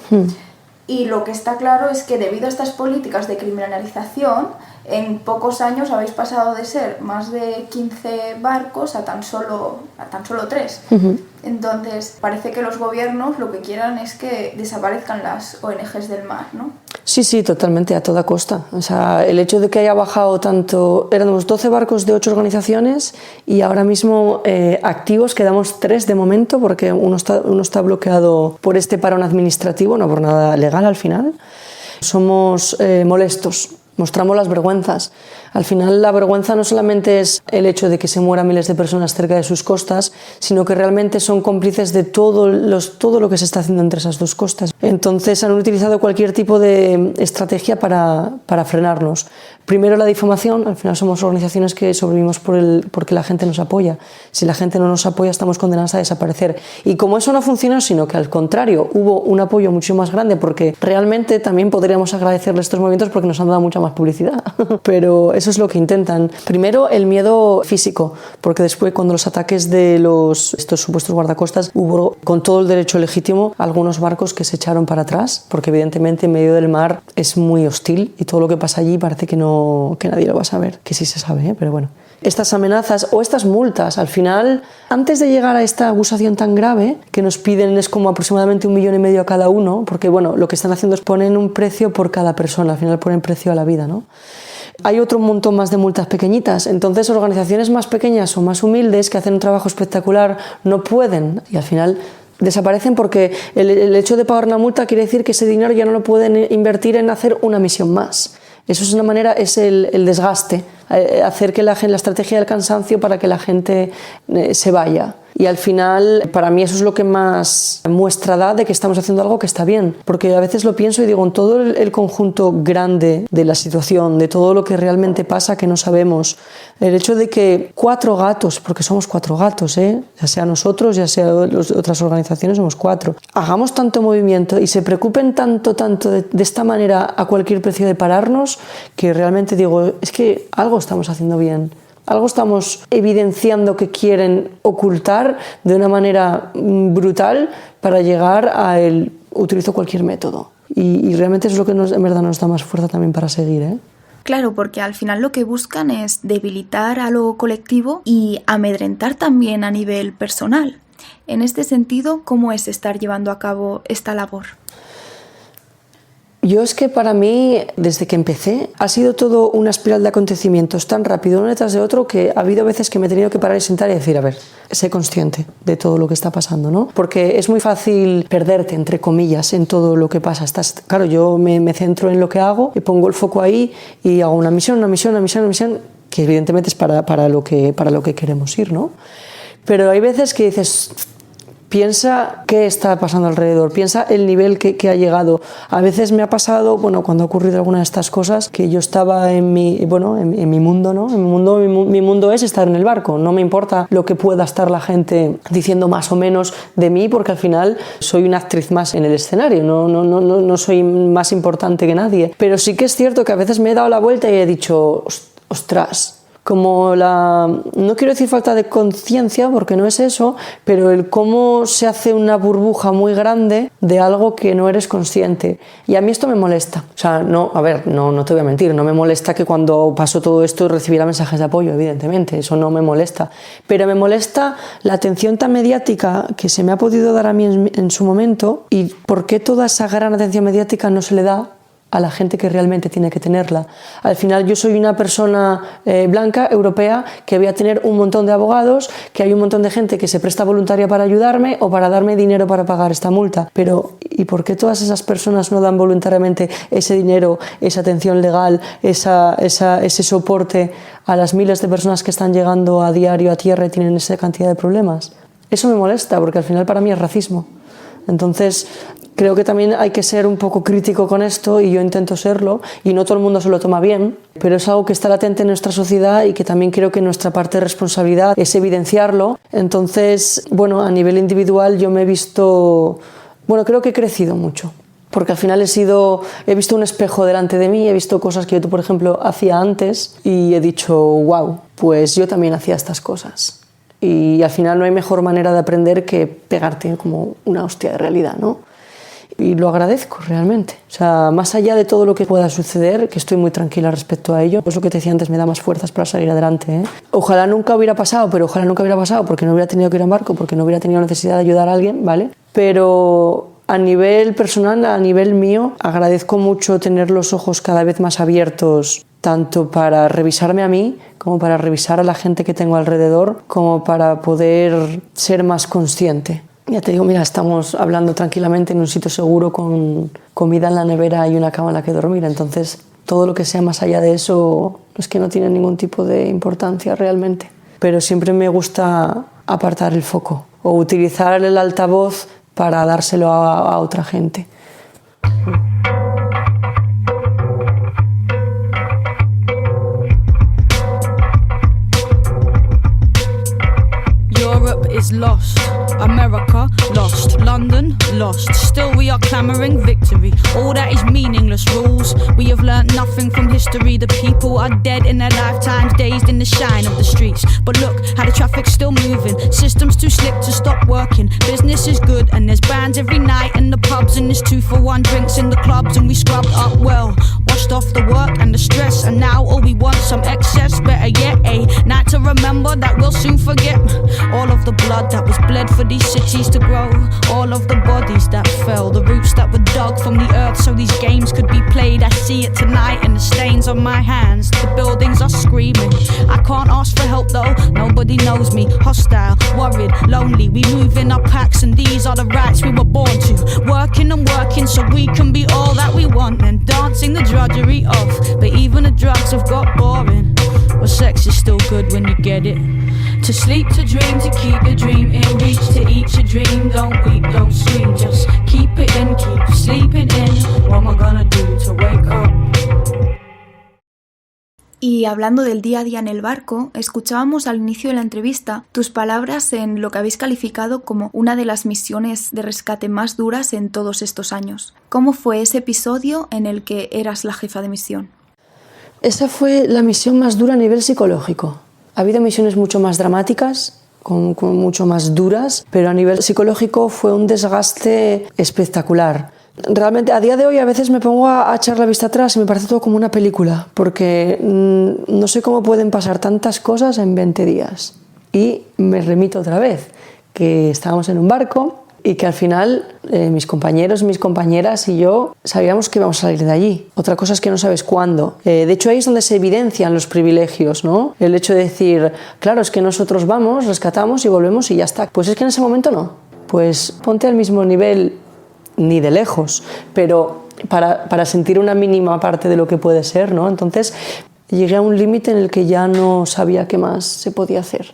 Y lo que está claro es que debido a estas políticas de criminalización, en pocos años habéis pasado de ser más de 15 barcos a tan solo 3. Entonces, parece que los gobiernos lo que quieran es que desaparezcan las ONGs del mar, ¿no? Sí, totalmente, a toda costa. O sea, el hecho de que haya bajado tanto... Éramos 12 barcos de 8 organizaciones y ahora mismo activos quedamos 3 de momento porque uno está bloqueado por este parón administrativo, no por nada legal al final. Somos molestos. Mostramos las vergüenzas. Al final la vergüenza no solamente es el hecho de que se mueran miles de personas cerca de sus costas, sino que realmente son cómplices de todo lo que se está haciendo entre esas dos costas. Entonces han utilizado cualquier tipo de estrategia para frenarnos. Primero la difamación, al final somos organizaciones que sobrevivimos porque la gente nos apoya. Si la gente no nos apoya estamos condenados a desaparecer. Y como eso no funcionó, sino que al contrario hubo un apoyo mucho más grande, porque realmente también podríamos agradecerle estos movimientos porque nos han dado mucha más publicidad. Pero eso es lo que intentan. Primero el miedo físico, porque después cuando los ataques de estos supuestos guardacostas hubo con todo el derecho legítimo algunos barcos que se echaron para atrás, porque evidentemente en medio del mar es muy hostil y todo lo que pasa allí parece que nadie lo va a saber, que sí se sabe, pero bueno. Estas amenazas o estas multas, al final, antes de llegar a esta acusación tan grave, que nos piden es como aproximadamente 1,5 millones a cada uno, porque bueno, lo que están haciendo es poner un precio por cada persona, al final ponen precio a la vida, ¿no? Hay otro montón más de multas pequeñitas, entonces organizaciones más pequeñas o más humildes que hacen un trabajo espectacular no pueden y al final desaparecen porque el hecho de pagar una multa quiere decir que ese dinero ya no lo pueden invertir en hacer una misión más. Eso es una manera, es el desgaste, hacer que la estrategia del cansancio para que la gente se vaya. Y al final, para mí eso es lo que más muestra da de que estamos haciendo algo que está bien. Porque a veces lo pienso y digo, en todo el conjunto grande de la situación, de todo lo que realmente pasa que no sabemos, el hecho de que 4 gatos, porque somos 4 gatos, ya sea nosotros, ya sea otras organizaciones, somos 4, hagamos tanto movimiento y se preocupen tanto de esta manera a cualquier precio de pararnos, que realmente digo, es que algo estamos haciendo bien. Algo estamos evidenciando que quieren ocultar de una manera brutal para llegar a utilizo cualquier método. Y realmente es lo que en verdad nos da más fuerza también para seguir, Claro, porque al final lo que buscan es debilitar a lo colectivo y amedrentar también a nivel personal. En este sentido, ¿cómo es estar llevando a cabo esta labor? Yo es que para mí, desde que empecé, ha sido todo una espiral de acontecimientos tan rápido uno detrás de otro que ha habido veces que me he tenido que parar y sentar y decir, a ver, sé consciente de todo lo que está pasando, ¿no? Porque es muy fácil perderte, entre comillas, en todo lo que pasa. Claro, yo me centro en lo que hago y pongo el foco ahí y hago una misión, que evidentemente es para lo que queremos ir, ¿no? Pero hay veces que dices, piensa qué está pasando alrededor, piensa el nivel que ha llegado. A veces me ha pasado, cuando ha ocurrido alguna de estas cosas, que yo estaba en mi mundo, ¿no? Mi mundo es estar en el barco. No me importa lo que pueda estar la gente diciendo más o menos de mí, porque al final soy una actriz más en el escenario, no soy más importante que nadie. Pero sí que es cierto que a veces me he dado la vuelta y he dicho, ostras, como no quiero decir falta de conciencia porque no es eso, pero el cómo se hace una burbuja muy grande de algo que no eres consciente. Y a mí esto me molesta. O sea, no te voy a mentir, no me molesta que cuando pasó todo esto recibiera mensajes de apoyo, evidentemente, eso no me molesta. Pero me molesta la atención tan mediática que se me ha podido dar a mí en su momento y por qué toda esa gran atención mediática no se le da a la gente que realmente tiene que tenerla. Al final yo soy una persona blanca, europea, que voy a tener un montón de abogados, que hay un montón de gente que se presta voluntaria para ayudarme o para darme dinero para pagar esta multa. Pero ¿y por qué todas esas personas no dan voluntariamente ese dinero, esa atención legal, ese soporte a las miles de personas que están llegando a diario a tierra y tienen esa cantidad de problemas? Eso me molesta porque al final para mí es racismo. Entonces creo que también hay que ser un poco crítico con esto y yo intento serlo y no todo el mundo se lo toma bien, pero es algo que está latente en nuestra sociedad y que también creo que nuestra parte de responsabilidad es evidenciarlo. Entonces, bueno, a nivel individual yo me he visto, bueno, creo que he crecido mucho. Porque al final he visto un espejo delante de mí, he visto cosas que yo, por ejemplo, hacía antes y he dicho, wow, pues yo también hacía estas cosas. Y al final no hay mejor manera de aprender que pegarte como una hostia de realidad, ¿no? Y lo agradezco realmente. O sea, más allá de todo lo que pueda suceder, que estoy muy tranquila respecto a ello, pues lo que te decía antes, me da más fuerzas para salir adelante, ¿eh? Ojalá nunca hubiera pasado, pero ojalá nunca hubiera pasado porque no hubiera tenido que ir a un barco, porque no hubiera tenido necesidad de ayudar a alguien, ¿vale? Pero a nivel personal, a nivel mío, agradezco mucho tener los ojos cada vez más abiertos, tanto para revisarme a mí, como para revisar a la gente que tengo alrededor, como para poder ser más consciente. Ya te digo, mira, estamos hablando tranquilamente en un sitio seguro con comida en la nevera y una cama en la que dormir, entonces todo lo que sea más allá de eso es que no tiene ningún tipo de importancia realmente. Pero siempre me gusta apartar el foco o utilizar el altavoz para dárselo a otra gente. Europe is lost, America lost, London lost. Still we are clamouring victory. All that is meaningless rules. We have learnt nothing from history. The people are dead in their lifetimes, dazed in the shine of the streets. But look how the traffic's still moving. Systems too slick to stop working. Business is good and there's bands every night in the pubs, and there's 2-for-1 drinks in the clubs, and we scrubbed up well, washed off the work and the stress, and now all we want some excess. Better yet, a night to remember that we'll soon forget. All of the blood that was bled for these cities to grow, all of the bodies that fell, the roots that were dug from the earth so these games could be played. I see it tonight in the stains on my hands. The buildings are screaming. I can't ask for help though, nobody knows me. Hostile, worried, lonely. We move in our packs and these are the rights we were born to. Working and working so we can be all that we want, and dancing the drudgery off. But even the drugs have got boring. Well, sex is still good when you get it. To sleep, to dream, to keep the dream in reach, to eat your dream. Don't weep, don't scream, just keep it in, keep sleeping in. What am I gonna do to wake up? Y hablando del día a día en el barco, escuchábamos al inicio de la entrevista tus palabras en lo que habéis calificado como una de las misiones de rescate más duras en todos estos años. ¿Cómo fue ese episodio en el que eras la jefa de misión? Esa fue la misión más dura a nivel psicológico. Ha habido misiones mucho más dramáticas, con mucho más duras, pero a nivel psicológico fue un desgaste espectacular. Realmente a día de hoy a veces me pongo a echar la vista atrás y me parece todo como una película, porque no sé cómo pueden pasar tantas cosas en 20 días. Y me remito otra vez, que estábamos en un barco y que al final mis compañeros, mis compañeras y yo sabíamos que íbamos a salir de allí. Otra cosa es que no sabes cuándo. De hecho, ahí es donde se evidencian los privilegios, ¿no? El hecho de decir, claro, es que nosotros vamos, rescatamos y volvemos y ya está. Pues es que en ese momento no. Pues ponte al mismo nivel, ni de lejos, pero para sentir una mínima parte de lo que puede ser, ¿no? Entonces llegué a un límite en el que ya no sabía qué más se podía hacer.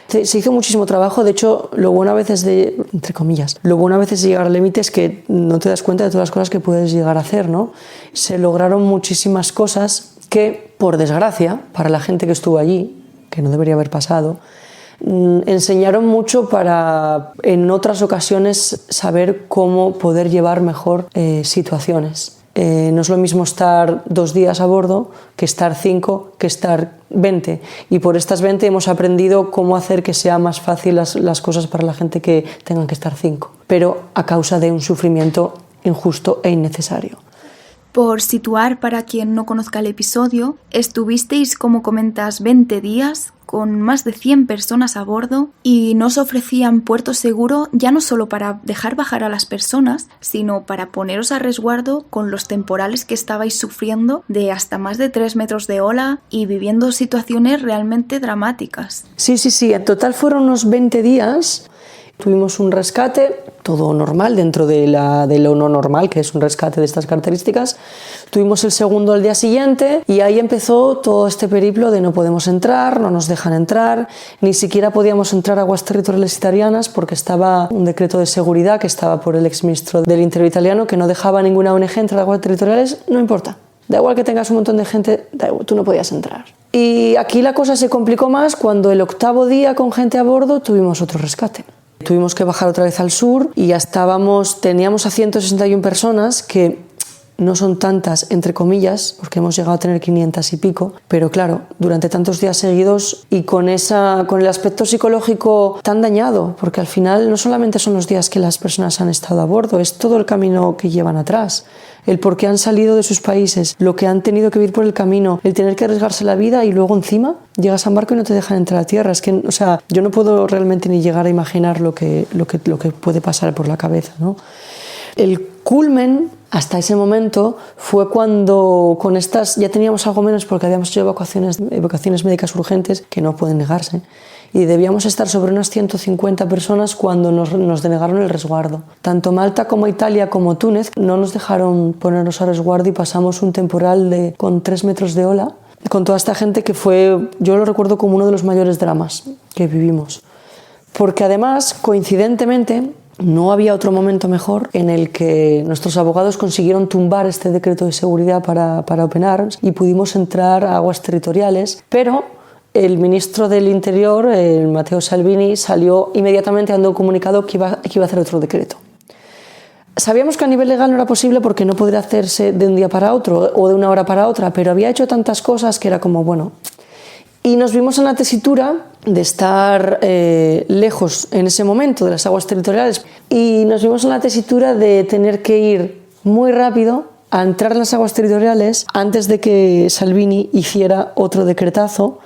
Se hizo muchísimo trabajo, de hecho, lo bueno a veces de, entre comillas, lo bueno a veces de llegar al límite es que no te das cuenta de todas las cosas que puedes llegar a hacer, ¿no? Se lograron muchísimas cosas que, por desgracia, para la gente que estuvo allí, que no debería haber pasado, enseñaron mucho para, en otras ocasiones, saber cómo poder llevar mejor situaciones. No es lo mismo estar 2 días a bordo que estar 5, que estar 20. Y por estas 20 hemos aprendido cómo hacer que sea más fácil las cosas para la gente que tengan que estar 5, pero a causa de un sufrimiento injusto e innecesario. Por situar para quien no conozca el episodio, estuvisteis, como comentas, 20 días con más de 100 personas a bordo y nos ofrecían puerto seguro ya no solo para dejar bajar a las personas, sino para poneros a resguardo con los temporales que estabais sufriendo de hasta más de 3 metros de ola y viviendo situaciones realmente dramáticas. Sí, en total fueron unos 20 días. Tuvimos un rescate, todo normal dentro de lo no normal, que es un rescate de estas características. Tuvimos el segundo al día siguiente y ahí empezó todo este periplo de no podemos entrar, no nos dejan entrar, ni siquiera podíamos entrar a aguas territoriales italianas porque estaba un decreto de seguridad que estaba por el exministro del Interior italiano que no dejaba a ninguna ONG entrar a aguas territoriales, no importa. Da igual que tengas un montón de gente, tú no podías entrar. Y aquí la cosa se complicó más cuando el 8º día con gente a bordo tuvimos otro rescate. Tuvimos que bajar otra vez al sur y ya teníamos a 161 personas, que no son tantas, entre comillas, porque hemos llegado a tener 500 y pico, pero claro, durante tantos días seguidos y con el aspecto psicológico tan dañado, porque al final no solamente son los días que las personas han estado a bordo, es todo el camino que llevan atrás, el por qué han salido de sus países, lo que han tenido que vivir por el camino, el tener que arriesgarse la vida y luego encima llegas a un barco y no te dejan entrar a tierra. Es que, yo no puedo realmente ni llegar a imaginar lo que puede pasar por la cabeza, ¿no? El culmen hasta ese momento fue cuando con estas ya teníamos algo menos porque habíamos hecho evacuaciones médicas urgentes que no pueden negarse y debíamos estar sobre unas 150 personas cuando nos denegaron el resguardo. Tanto Malta como Italia como Túnez no nos dejaron ponernos a resguardo y pasamos un temporal con 3 metros de ola con toda esta gente que fue, yo lo recuerdo como uno de los mayores dramas que vivimos. Porque además, coincidentemente, no había otro momento mejor en el que nuestros abogados consiguieron tumbar este decreto de seguridad para Open Arms y pudimos entrar a aguas territoriales, pero el ministro del Interior, el Matteo Salvini, salió inmediatamente dando un comunicado que iba a hacer otro decreto. Sabíamos que a nivel legal no era posible porque no podría hacerse de un día para otro o de una hora para otra, pero había hecho tantas cosas que era como, bueno. Y nos vimos en la tesitura de estar lejos en ese momento de las aguas territoriales y nos vimos en la tesitura de tener que ir muy rápido a entrar en las aguas territoriales antes de que Salvini hiciera otro decretazo,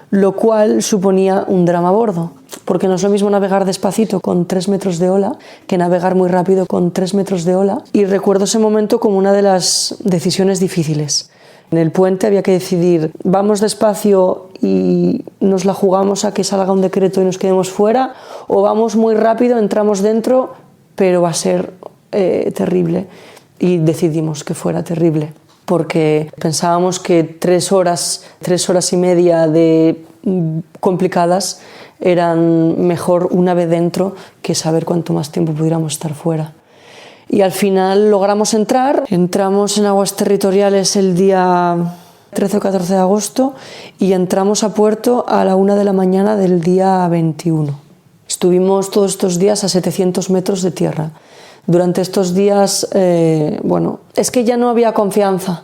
lo cual suponía un drama a bordo, porque no es lo mismo navegar despacito con 3 metros de ola que navegar muy rápido con 3 metros de ola. Y recuerdo ese momento como una de las decisiones difíciles. En el puente había que decidir, vamos despacio y nos la jugamos a que salga un decreto y nos quedemos fuera, o vamos muy rápido, entramos dentro, pero va a ser terrible. Y decidimos que fuera terrible, porque pensábamos que 3 horas y media de complicadas eran mejor una vez dentro que saber cuánto más tiempo pudiéramos estar fuera. Y al final logramos entramos en aguas territoriales el día 13 o 14 de agosto y entramos a puerto a la 1 de la mañana del día 21. Estuvimos todos estos días a 700 metros de tierra. Durante estos días, es que ya no había confianza.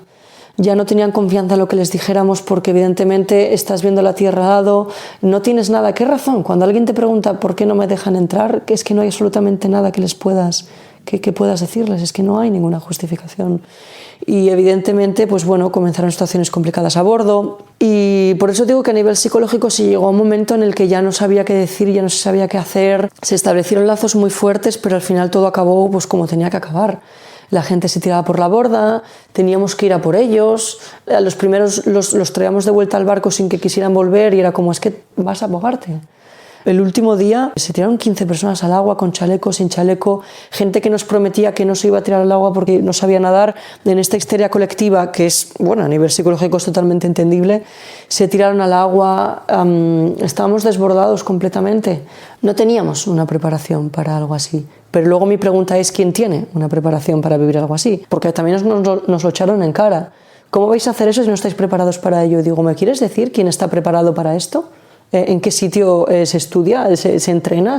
Ya no tenían confianza en lo que les dijéramos porque evidentemente estás viendo la tierra al lado, no tienes nada. ¿Qué razón? Cuando alguien te pregunta por qué no me dejan entrar, es que no hay absolutamente nada que puedas decirles, es que no hay ninguna justificación. Y evidentemente, comenzaron situaciones complicadas a bordo y por eso digo que a nivel psicológico se llegó a un momento en el que ya no sabía qué decir, ya no se sabía qué hacer, se establecieron lazos muy fuertes, pero al final todo acabó como tenía que acabar. La gente se tiraba por la borda, teníamos que ir a por ellos, a los primeros los traíamos de vuelta al barco sin que quisieran volver y era como, es que vas a ahogarte. El último día se tiraron 15 personas al agua con chaleco, sin chaleco, gente que nos prometía que no se iba a tirar al agua porque no sabía nadar. En esta histeria colectiva, que es, a nivel psicológico es totalmente entendible, se tiraron al agua, estábamos desbordados completamente. No teníamos una preparación para algo así. Pero luego mi pregunta es, ¿quién tiene una preparación para vivir algo así? Porque también nos lo echaron en cara. ¿Cómo vais a hacer eso si no estáis preparados para ello? Digo, ¿me quieres decir quién está preparado para esto? ¿En qué sitio se estudia, se entrena?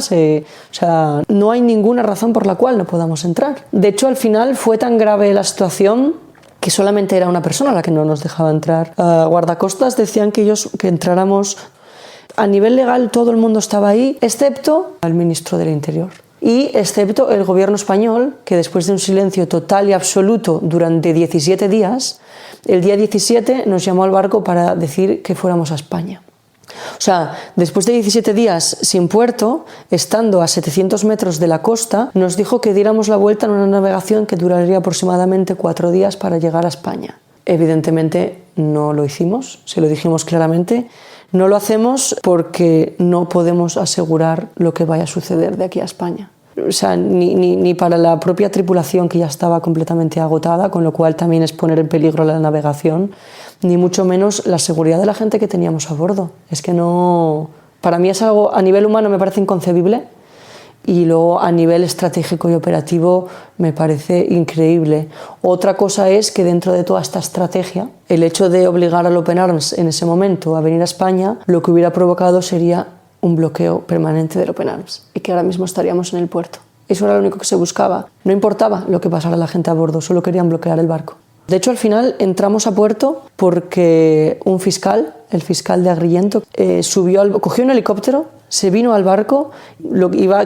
No hay ninguna razón por la cual no podamos entrar. De hecho, al final fue tan grave la situación que solamente era una persona la que no nos dejaba entrar. Guardacostas decían que entráramos. A nivel legal todo el mundo estaba ahí, excepto el ministro del Interior. Y excepto el gobierno español, que después de un silencio total y absoluto durante 17 días, el día 17 nos llamó al barco para decir que fuéramos a España. O sea, después de 17 días sin puerto, estando a 700 metros de la costa, nos dijo que diéramos la vuelta en una navegación que duraría aproximadamente 4 días para llegar a España. Evidentemente no lo hicimos, se lo dijimos claramente. No lo hacemos porque no podemos asegurar lo que vaya a suceder de aquí a España. O sea, ni para la propia tripulación, que ya estaba completamente agotada, con lo cual también es poner en peligro la navegación, ni mucho menos la seguridad de la gente que teníamos a bordo. Es que no... Para mí es algo, a nivel humano me parece inconcebible, y luego a nivel estratégico y operativo me parece increíble. Otra cosa es que dentro de toda esta estrategia, el hecho de obligar al Open Arms en ese momento a venir a España, lo que hubiera provocado sería un bloqueo permanente del Open Arms y que ahora mismo estaríamos en el puerto. Eso era lo único que se buscaba. No importaba lo que pasara a la gente a bordo, solo querían bloquear el barco. De hecho, al final entramos a puerto porque un fiscal, el fiscal de Agrillento, cogió un helicóptero, se vino al barco,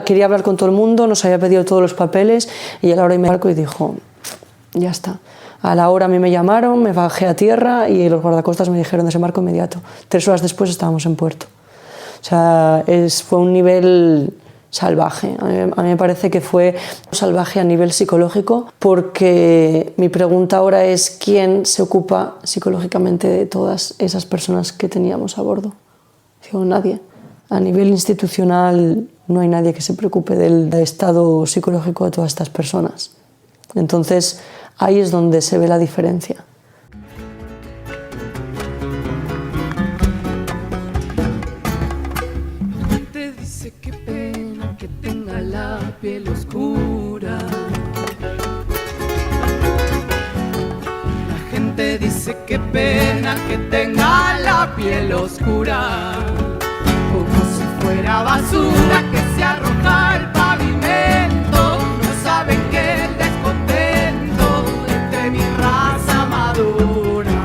quería hablar con todo el mundo, nos había pedido todos los papeles, y a la hora y media barco y dijo, ya está. A la hora a mí me llamaron, me bajé a tierra y los guardacostas me dijeron desembarco inmediato. 3 horas después estábamos en puerto. O sea, fue un nivel salvaje. A mí me parece que fue salvaje a nivel psicológico, porque mi pregunta ahora es ¿quién se ocupa psicológicamente de todas esas personas que teníamos a bordo? Digo, nadie. A nivel institucional no hay nadie que se preocupe del estado psicológico de todas estas personas. Entonces ahí es donde se ve la diferencia. Piel oscura. La gente dice que pena que tenga la piel oscura, como si fuera basura que se arroja al pavimento. No saben que el descontento entre mi raza madura.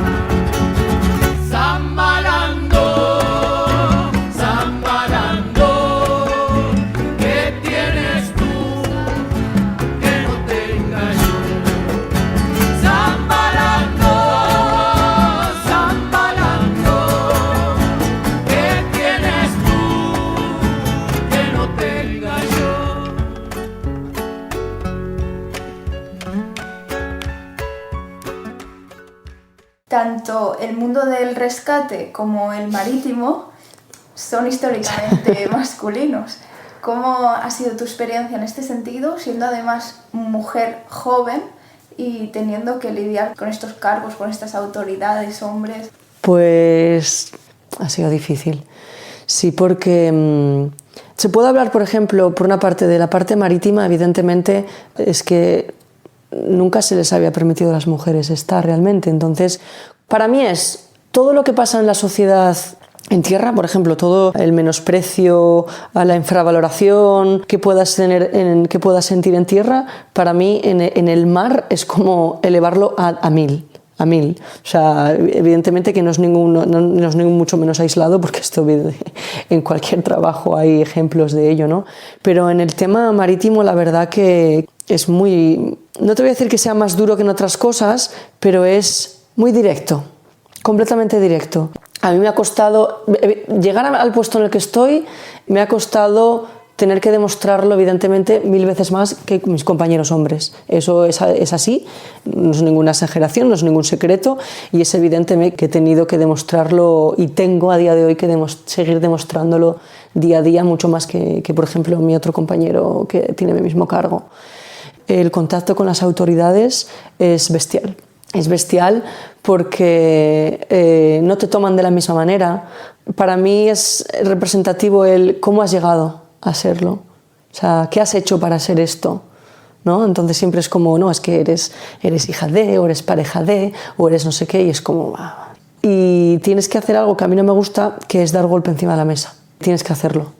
Zambalando, zambalando. Tanto el mundo del rescate como el marítimo son históricamente masculinos. ¿Cómo ha sido tu experiencia en este sentido, siendo además mujer joven y teniendo que lidiar con estos cargos, con estas autoridades, hombres? Pues ha sido difícil. Sí, porque se puede hablar, por ejemplo, por una parte de la parte marítima. Evidentemente es que nunca se les había permitido a las mujeres estar realmente. Entonces, para mí es todo lo que pasa en la sociedad en tierra, por ejemplo, todo el menosprecio a la infravaloración que puedas tener, que puedas sentir en tierra, para mí en el mar es como elevarlo a 1000. O sea, evidentemente que no es mucho menos aislado, porque esto en cualquier trabajo hay ejemplos de ello, ¿no? Pero en el tema marítimo la verdad que es muy... No te voy a decir que sea más duro que en otras cosas, pero es muy directo, completamente directo. A mí me ha costado llegar al puesto en el que estoy, me ha costado tener que demostrarlo evidentemente 1000 veces más que mis compañeros hombres. Eso es así, no es ninguna exageración, no es ningún secreto, y es evidente que he tenido que demostrarlo y tengo a día de hoy que seguir demostrándolo día a día, mucho más que por ejemplo mi otro compañero que tiene mi mismo cargo. El contacto con las autoridades es bestial. Es bestial porque no te toman de la misma manera. Para mí es representativo el cómo has llegado a serlo. O sea, ¿qué has hecho para ser esto? ¿No? Entonces siempre es como, no, es que eres hija de, o eres pareja de, o eres no sé qué, y es como... Y tienes que hacer algo que a mí no me gusta, que es dar golpe encima de la mesa. Tienes que hacerlo.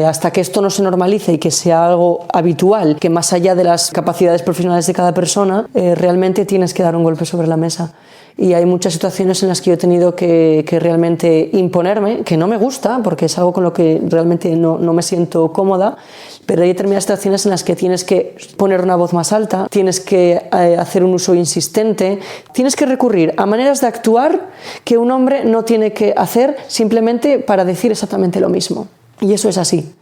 Hasta que esto no se normalice y que sea algo habitual, que más allá de las capacidades profesionales de cada persona, realmente tienes que dar un golpe sobre la mesa. Y hay muchas situaciones en las que yo he tenido que realmente imponerme, que no me gusta, porque es algo con lo que realmente no me siento cómoda, pero hay determinadas situaciones en las que tienes que poner una voz más alta, tienes que hacer un uso insistente, tienes que recurrir a maneras de actuar que un hombre no tiene que hacer simplemente para decir exactamente lo mismo. Y eso es así.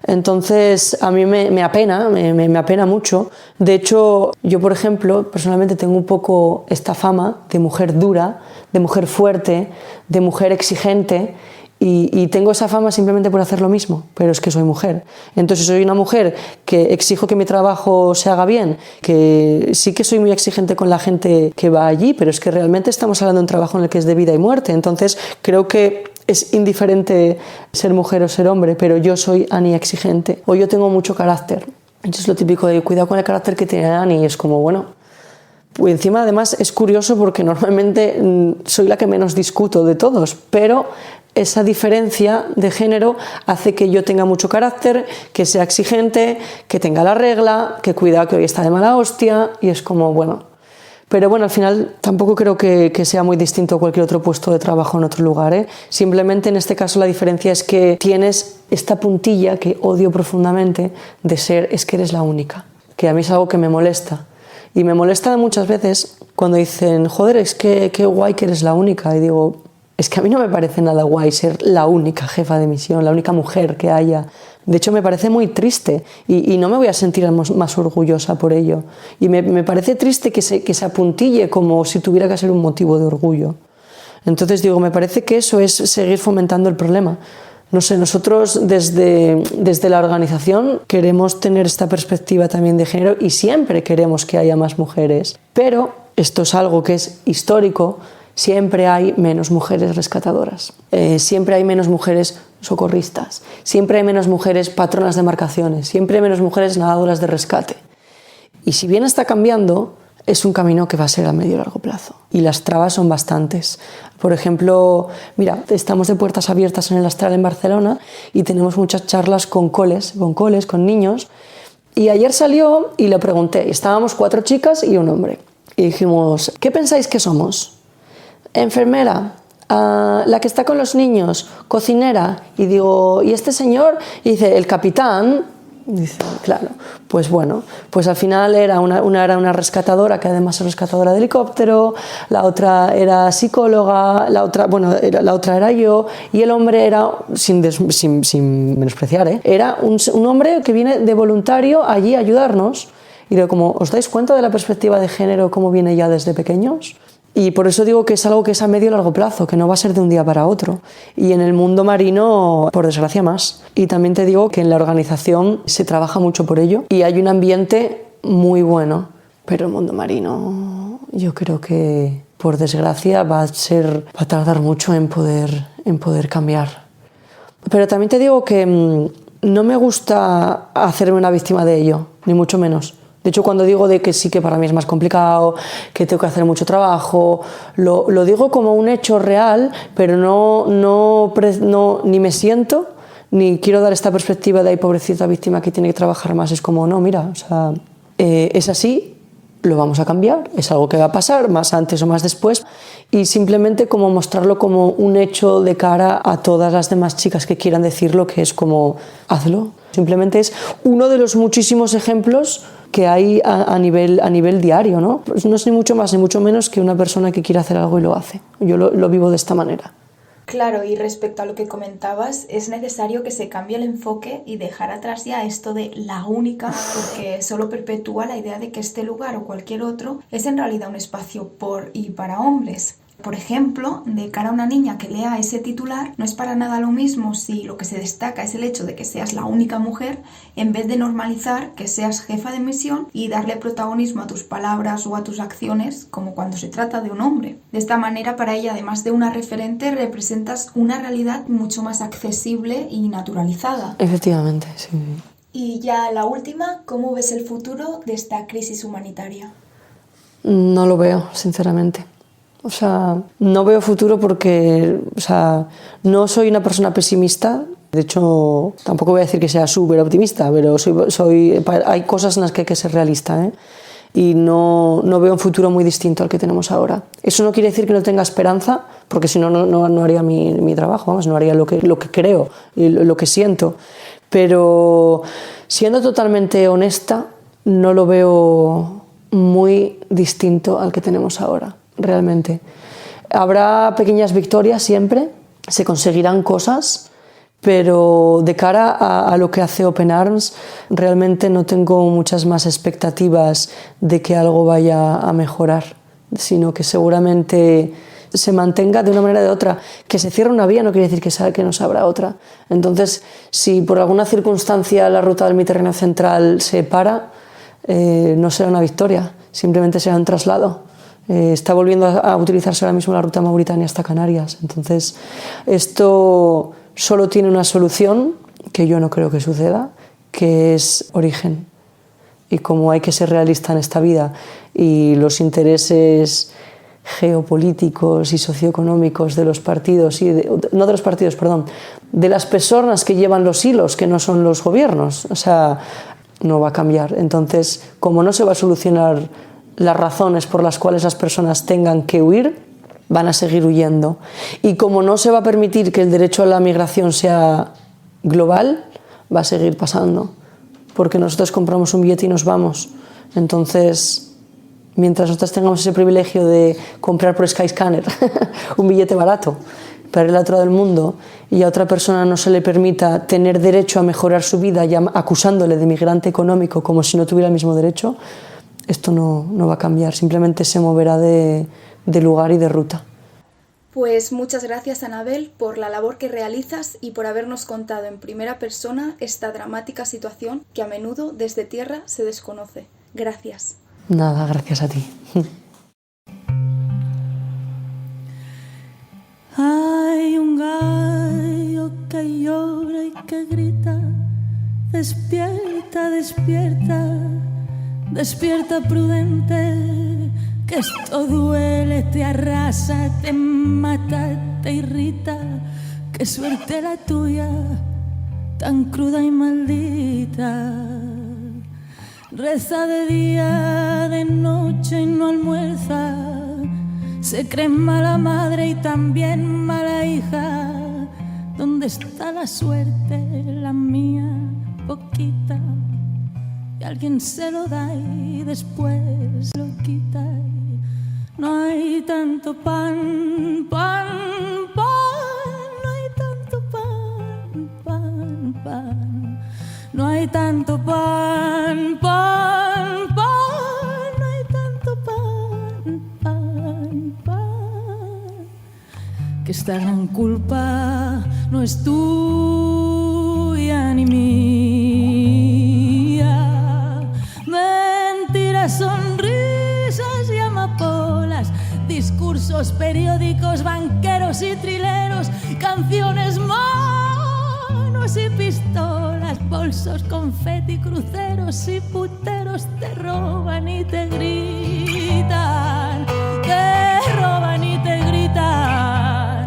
Entonces a mí me apena, me apena mucho. De hecho, yo por ejemplo, personalmente tengo un poco esta fama de mujer dura, de mujer fuerte, de mujer exigente, y tengo esa fama simplemente por hacer lo mismo, pero es que soy mujer. Entonces soy una mujer que exijo que mi trabajo se haga bien, que sí que soy muy exigente con la gente que va allí, pero es que realmente estamos hablando de un trabajo en el que es de vida y muerte. Entonces creo que es indiferente ser mujer o ser hombre, pero yo soy Ani exigente, o yo tengo mucho carácter. Entonces lo típico de cuidado con el carácter que tiene Ani, es como, bueno, pues encima además es curioso porque normalmente soy la que menos discuto de todos, pero esa diferencia de género hace que yo tenga mucho carácter, que sea exigente, que tenga la regla, que cuidado que hoy está de mala hostia, y es como, bueno. Pero bueno, al final tampoco creo que sea muy distinto a cualquier otro puesto de trabajo en otro lugar, ¿eh? Simplemente en este caso la diferencia es que tienes esta puntilla que odio profundamente de ser, es que eres la única, que a mí es algo que me molesta. Y me molesta muchas veces cuando dicen, joder, es que qué guay que eres la única. Y digo, es que a mí no me parece nada guay ser la única jefa de misión, la única mujer que haya. De hecho, me parece muy triste y no me voy a sentir más orgullosa por ello. Y me parece triste que se apuntille como si tuviera que ser un motivo de orgullo. Entonces digo, me parece que eso es seguir fomentando el problema. No sé, nosotros desde la organización queremos tener esta perspectiva también de género y siempre queremos que haya más mujeres. Pero esto es algo que es histórico. Siempre hay menos mujeres rescatadoras, siempre hay menos mujeres socorristas, siempre hay menos mujeres patronas de embarcaciones, siempre hay menos mujeres nadadoras de rescate. Y si bien está cambiando, es un camino que va a ser a medio y largo plazo. Y las trabas son bastantes. Por ejemplo, mira, estamos de puertas abiertas en el Astral en Barcelona y tenemos muchas charlas con coles, con niños. Y ayer salió y le pregunté, estábamos 4 chicas y un hombre. Y dijimos, ¿qué pensáis que somos? Enfermera, la que está con los niños, cocinera. Y digo, ¿y este señor? Y dice, el capitán. Y dice, claro, pues bueno, pues al final era una rescatadora, que además es rescatadora de helicóptero, la otra era psicóloga, la otra era yo, y el hombre era, sin menospreciar, era un hombre que viene de voluntario allí a ayudarnos. Y digo, como, ¿os dais cuenta de la perspectiva de género, cómo viene ya desde pequeños? Y por eso digo que es algo que es a medio y largo plazo, que no va a ser de un día para otro. Y en el mundo marino, por desgracia, más. Y también te digo que en la organización se trabaja mucho por ello y hay un ambiente muy bueno. Pero el mundo marino, yo creo que, por desgracia, va a tardar mucho en poder cambiar. Pero también te digo que no me gusta hacerme una víctima de ello, ni mucho menos. De hecho, cuando digo de que sí que para mí es más complicado, que tengo que hacer mucho trabajo, lo digo como un hecho real, pero no ni me siento, ni quiero dar esta perspectiva de, ay, pobrecita víctima que tiene que trabajar más. Es como, no, mira, o sea, es así, lo vamos a cambiar, es algo que va a pasar, más antes o más después, y simplemente como mostrarlo como un hecho de cara a todas las demás chicas que quieran decirlo, que es como, hazlo. Simplemente es uno de los muchísimos ejemplos que hay a nivel diario, ¿no? Pues no es ni mucho más ni mucho menos que una persona que quiere hacer algo y lo hace. Yo lo vivo de esta manera. Claro, y respecto a lo que comentabas, es necesario que se cambie el enfoque y dejar atrás ya esto de la única, porque solo perpetúa la idea de que este lugar o cualquier otro es en realidad un espacio por y para hombres. Por ejemplo, de cara a una niña que lea ese titular, no es para nada lo mismo si lo que se destaca es el hecho de que seas la única mujer, en vez de normalizar que seas jefa de misión y darle protagonismo a tus palabras o a tus acciones como cuando se trata de un hombre. De esta manera, para ella, además de una referente, representas una realidad mucho más accesible y naturalizada. Efectivamente, sí. Y ya la última, ¿cómo ves el futuro de esta crisis humanitaria? No lo veo, sinceramente. O sea, no veo futuro porque, o sea, no soy una persona pesimista, De hecho, tampoco voy a decir que sea súper optimista, pero hay cosas en las que hay que ser realista, ¿eh? Y no veo un futuro muy distinto al que tenemos ahora. Eso no quiere decir que no tenga esperanza, porque si no, no haría mi trabajo, vamos, no haría lo que creo y lo que siento. Pero siendo totalmente honesta, no lo veo muy distinto al que tenemos ahora, realmente. Habrá pequeñas victorias siempre, se conseguirán cosas, pero de cara a lo que hace Open Arms, realmente no tengo muchas más expectativas de que algo vaya a mejorar, sino que seguramente se mantenga de una manera o de otra. Que se cierre una vía no quiere decir que no se abra otra. Entonces, si por alguna circunstancia la ruta del Mediterráneo Central se para, no será una victoria, simplemente será un traslado. Está volviendo a utilizarse ahora mismo la ruta Mauritania hasta Canarias. Entonces, esto solo tiene una solución, que yo no creo que suceda, que es origen. Y como hay que ser realista en esta vida y los intereses geopolíticos y socioeconómicos de los partidos, de las personas que llevan los hilos, que no son los gobiernos, o sea, no va a cambiar. Entonces, como no se va a solucionar las razones por las cuales las personas tengan que huir, van a seguir huyendo. Y como no se va a permitir que el derecho a la migración sea global, va a seguir pasando. Porque nosotros compramos un billete y nos vamos. Entonces, mientras nosotros tengamos ese privilegio de comprar por Skyscanner un billete barato para ir al otro lado del mundo y a otra persona no se le permita tener derecho a mejorar su vida acusándole de migrante económico como si no tuviera el mismo derecho, esto no va a cambiar. Simplemente se moverá de lugar y de ruta. Pues muchas gracias, Anabel, por la labor que realizas y por habernos contado en primera persona esta dramática situación que a menudo desde tierra se desconoce. Gracias. Nada, gracias a ti. Hay un gallo que llora y que grita, despierta, despierta, despierta prudente, que esto duele, te arrasa, te mata, te irrita, qué suerte la tuya, tan cruda y maldita. Reza de día, de noche y no almuerza, se cree mala madre y también mala hija. ¿Dónde está la suerte, la mía, poquita? Y alguien se lo da y después lo quita. No hay tanto pan, pan, pan, no hay tanto pan, pan, pan. No hay tanto pan, pan, pan, no hay tanto pan, pan, pan. Que esta gran culpa no es tuya ni mía. Mentiras, sonrisas y amapolas, discursos, periódicos, banqueros y trileros, canciones, monos y pistolas, bolsos, confeti, cruceros y puteros te roban y te gritan, te roban y te gritan,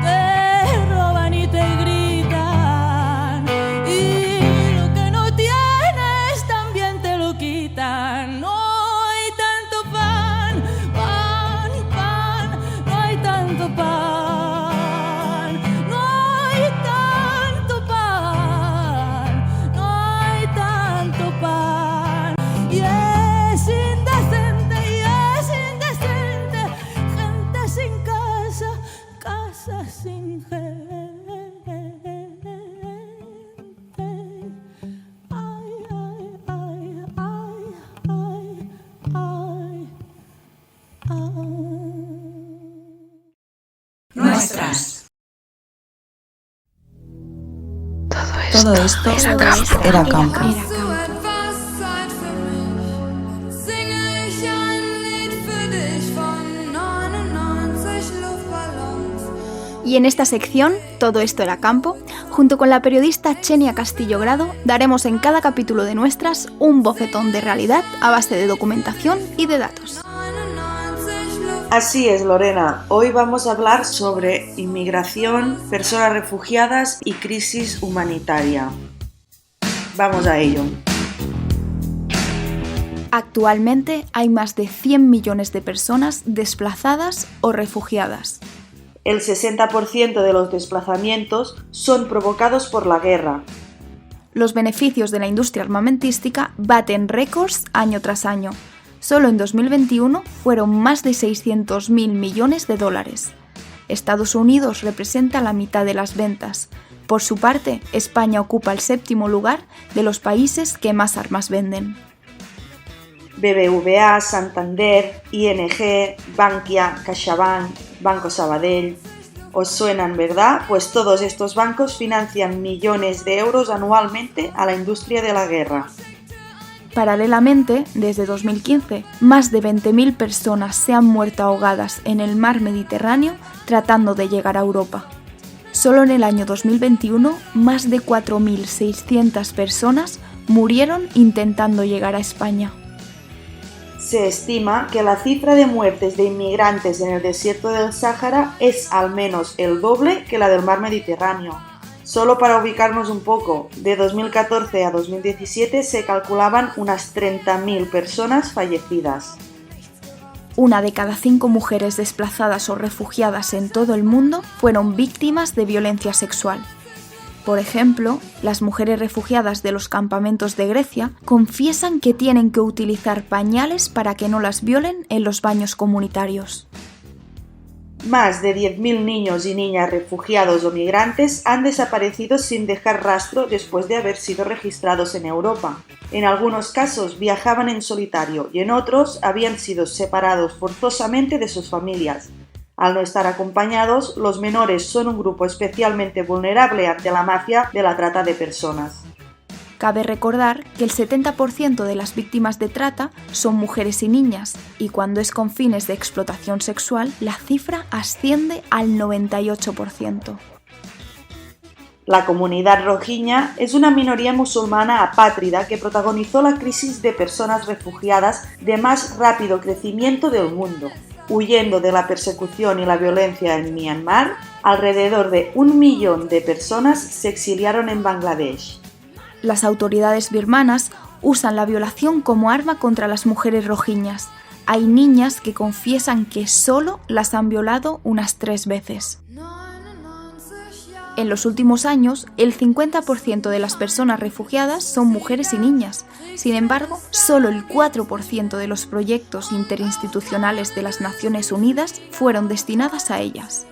te roban y te gritan, y lo que no tienes también te lo quitan. No hay tanto pan, pan, pan, no hay tanto pan, no hay tanto pan, no hay tanto pan. Y es indecente, gente sin casa, casa sin gente. Ay, ay, ay, ay, ay, ay, ay. Nuestras. Todo esto era campo. Y en esta sección, Todo esto era campo, junto con la periodista Chenia Castillo Grado, daremos en cada capítulo de Nuestras un bofetón de realidad a base de documentación y de datos. Así es, Lorena. Hoy vamos a hablar sobre inmigración, personas refugiadas y crisis humanitaria. Vamos a ello. Actualmente hay más de 100 millones de personas desplazadas o refugiadas. El 60% de los desplazamientos son provocados por la guerra. Los beneficios de la industria armamentística baten récords año tras año. Solo en 2021 fueron más de 600.000 millones de dólares. Estados Unidos representa la mitad de las ventas. Por su parte, España ocupa el 7º lugar de los países que más armas venden. BBVA, Santander, ING, Bankia, CaixaBank, Banco Sabadell. ¿Os suenan, verdad? Pues todos estos bancos financian millones de euros anualmente a la industria de la guerra. Paralelamente, desde 2015, más de 20.000 personas se han muerto ahogadas en el mar Mediterráneo tratando de llegar a Europa. Solo en el año 2021, más de 4.600 personas murieron intentando llegar a España. Se estima que la cifra de muertes de inmigrantes en el desierto del Sáhara es al menos el doble que la del mar Mediterráneo. Solo para ubicarnos un poco, de 2014 a 2017 se calculaban unas 30.000 personas fallecidas. 1 de cada 5 mujeres desplazadas o refugiadas en todo el mundo fueron víctimas de violencia sexual. Por ejemplo, las mujeres refugiadas de los campamentos de Grecia confiesan que tienen que utilizar pañales para que no las violen en los baños comunitarios. Más de 10.000 niños y niñas refugiados o migrantes han desaparecido sin dejar rastro después de haber sido registrados en Europa. En algunos casos viajaban en solitario y en otros habían sido separados forzosamente de sus familias. Al no estar acompañados, los menores son un grupo especialmente vulnerable ante la mafia de la trata de personas. Cabe recordar que el 70% de las víctimas de trata son mujeres y niñas, y cuando es con fines de explotación sexual, la cifra asciende al 98%. La comunidad rohingya es una minoría musulmana apátrida que protagonizó la crisis de personas refugiadas de más rápido crecimiento del mundo. Huyendo de la persecución y la violencia en Myanmar, alrededor de 1 millón de personas se exiliaron en Bangladesh. Las autoridades birmanas usan la violación como arma contra las mujeres rohinyas. Hay niñas que confiesan que solo las han violado unas 3 veces. En los últimos años, el 50% de las personas refugiadas son mujeres y niñas. Sin embargo, solo el 4% de los proyectos interinstitucionales de las Naciones Unidas fueron destinadas a ellas.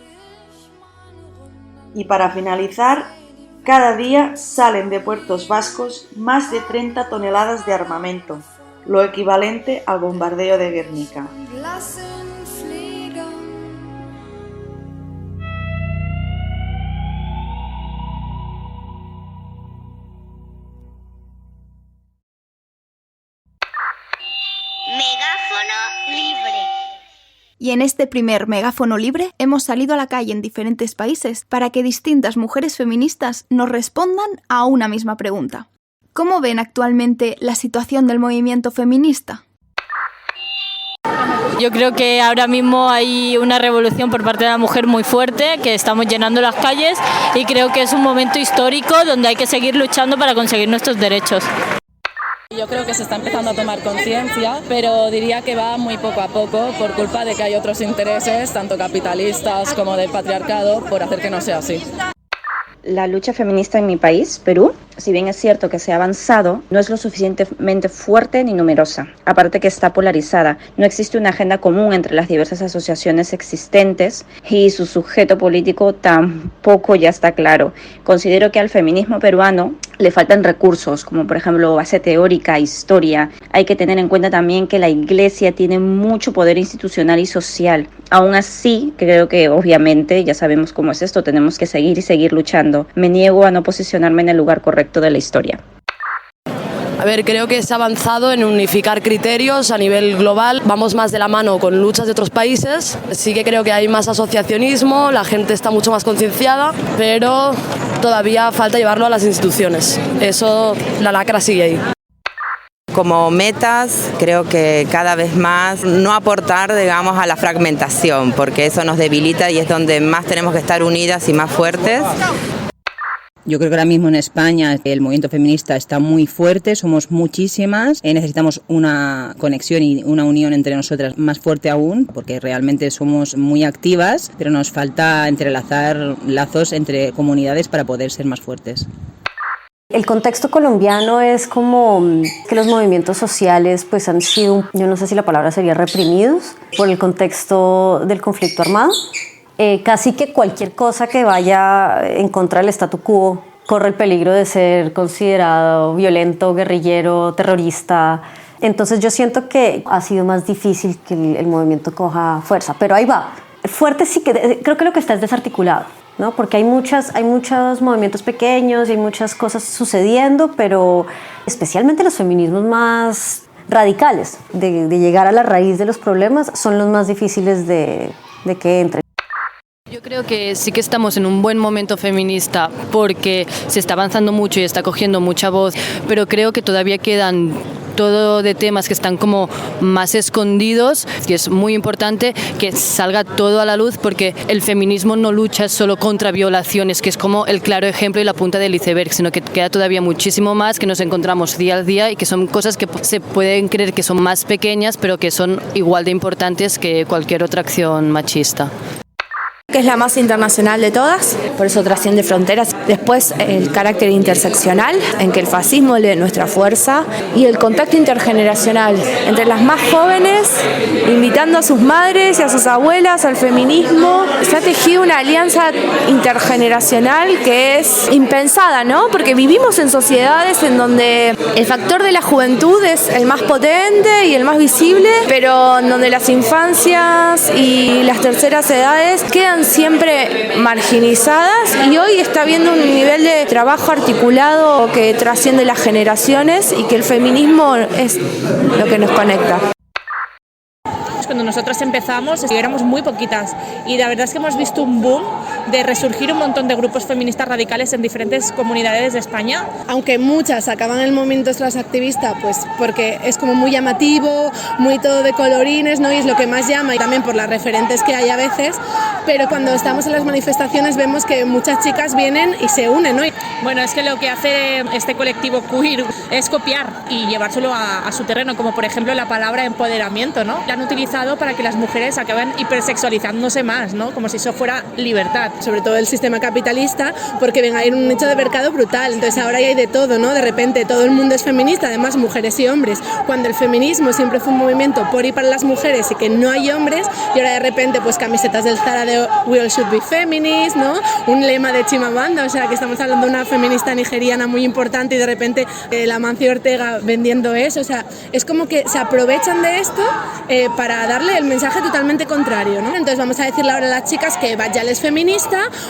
Y para finalizar, cada día salen de puertos vascos más de 30 toneladas de armamento, lo equivalente al bombardeo de Guernica. Megáfono libre. Y en este primer megáfono libre hemos salido a la calle en diferentes países para que distintas mujeres feministas nos respondan a una misma pregunta. ¿Cómo ven actualmente la situación del movimiento feminista? Yo creo que ahora mismo hay una revolución por parte de la mujer muy fuerte, que estamos llenando las calles y creo que es un momento histórico donde hay que seguir luchando para conseguir nuestros derechos. Yo creo que se está empezando a tomar conciencia, pero diría que va muy poco a poco por culpa de que hay otros intereses, tanto capitalistas como del patriarcado, por hacer que no sea así. La lucha feminista en mi país, Perú, si bien es cierto que se ha avanzado, no es lo suficientemente fuerte ni numerosa. Aparte que está polarizada, no existe una agenda común entre las diversas asociaciones existentes y su sujeto político tampoco ya está claro. Considero que al feminismo peruano le faltan recursos, como por ejemplo base teórica, historia. Hay que tener en cuenta también que la Iglesia tiene mucho poder institucional y social. Aún así, creo que obviamente, ya sabemos cómo es esto, tenemos que seguir y seguir luchando. Me niego a no posicionarme en el lugar correcto de la historia. A ver, creo que se ha avanzado en unificar criterios a nivel global. Vamos más de la mano con luchas de otros países. Sí que creo que hay más asociacionismo, la gente está mucho más concienciada, pero todavía falta llevarlo a las instituciones. Eso, la lacra sigue ahí. Como metas, creo que cada vez más no aportar, digamos, a la fragmentación, porque eso nos debilita y es donde más tenemos que estar unidas y más fuertes. Yo creo que ahora mismo en España el movimiento feminista está muy fuerte, somos muchísimas, necesitamos una conexión y una unión entre nosotras más fuerte aún, porque realmente somos muy activas, pero nos falta entrelazar lazos entre comunidades para poder ser más fuertes. El contexto colombiano es como que los movimientos sociales pues han sido, yo no sé si la palabra sería reprimidos, por el contexto del conflicto armado. Casi que cualquier cosa que vaya en contra del statu quo corre el peligro de ser considerado violento, guerrillero, terrorista. Entonces yo siento que ha sido más difícil que el movimiento coja fuerza, pero ahí va. Fuerte sí que creo que lo que está es desarticulado, ¿no? Porque hay muchos movimientos pequeños y hay muchas cosas sucediendo, pero especialmente los feminismos más radicales de llegar a la raíz de los problemas son los más difíciles de que entren. Yo creo que sí que estamos en un buen momento feminista porque se está avanzando mucho y está cogiendo mucha voz, pero creo que todavía quedan todo de temas que están como más escondidos y es muy importante que salga todo a la luz porque el feminismo no lucha solo contra violaciones, que es como el claro ejemplo y la punta del iceberg, sino que queda todavía muchísimo más que nos encontramos día a día y que son cosas que se pueden creer que son más pequeñas pero que son igual de importantes que cualquier otra acción machista. Que es la más internacional de todas, por eso trasciende fronteras. Después el carácter interseccional, en que el fascismo lee nuestra fuerza, y el contacto intergeneracional entre las más jóvenes, invitando a sus madres y a sus abuelas al feminismo. Se ha tejido una alianza intergeneracional que es impensada, ¿no? Porque vivimos en sociedades en donde el factor de la juventud es el más potente y el más visible, pero en donde las infancias y las terceras edades quedan siempre marginizadas y hoy está habiendo un nivel de trabajo articulado que trasciende las generaciones y que el feminismo es lo que nos conecta. Cuando nosotros empezamos éramos muy poquitas y la verdad es que hemos visto un boom de resurgir un montón de grupos feministas radicales en diferentes comunidades de España. Aunque muchas acaban el movimiento transactivista pues porque es como muy llamativo, muy todo de colorines, ¿no? Y es lo que más llama y también por las referentes que hay a veces, pero cuando estamos en las manifestaciones vemos que muchas chicas vienen y se unen, ¿no? Bueno, es que lo que hace este colectivo queer es copiar y llevárselo a su terreno, como por ejemplo la palabra empoderamiento, ¿no? La han utilizado para que las mujeres acaben hipersexualizándose más, ¿no? Como si eso fuera libertad. Sobre todo el sistema capitalista, porque ven, hay un nicho de mercado brutal, entonces ahora ya hay de todo, ¿no? De repente todo el mundo es feminista, además mujeres y hombres, cuando el feminismo siempre fue un movimiento por y para las mujeres y que no hay hombres, y ahora de repente pues camisetas del Zara de We All Should Be Feminist, ¿no? Un lema de Chimamanda, o sea que estamos hablando de una feminista nigeriana muy importante y de repente la Amancio Ortega vendiendo eso, o sea, es como que se aprovechan de esto para darle el mensaje totalmente contrario, ¿no? Entonces vamos a decirle ahora a las chicas que Bajal es feminista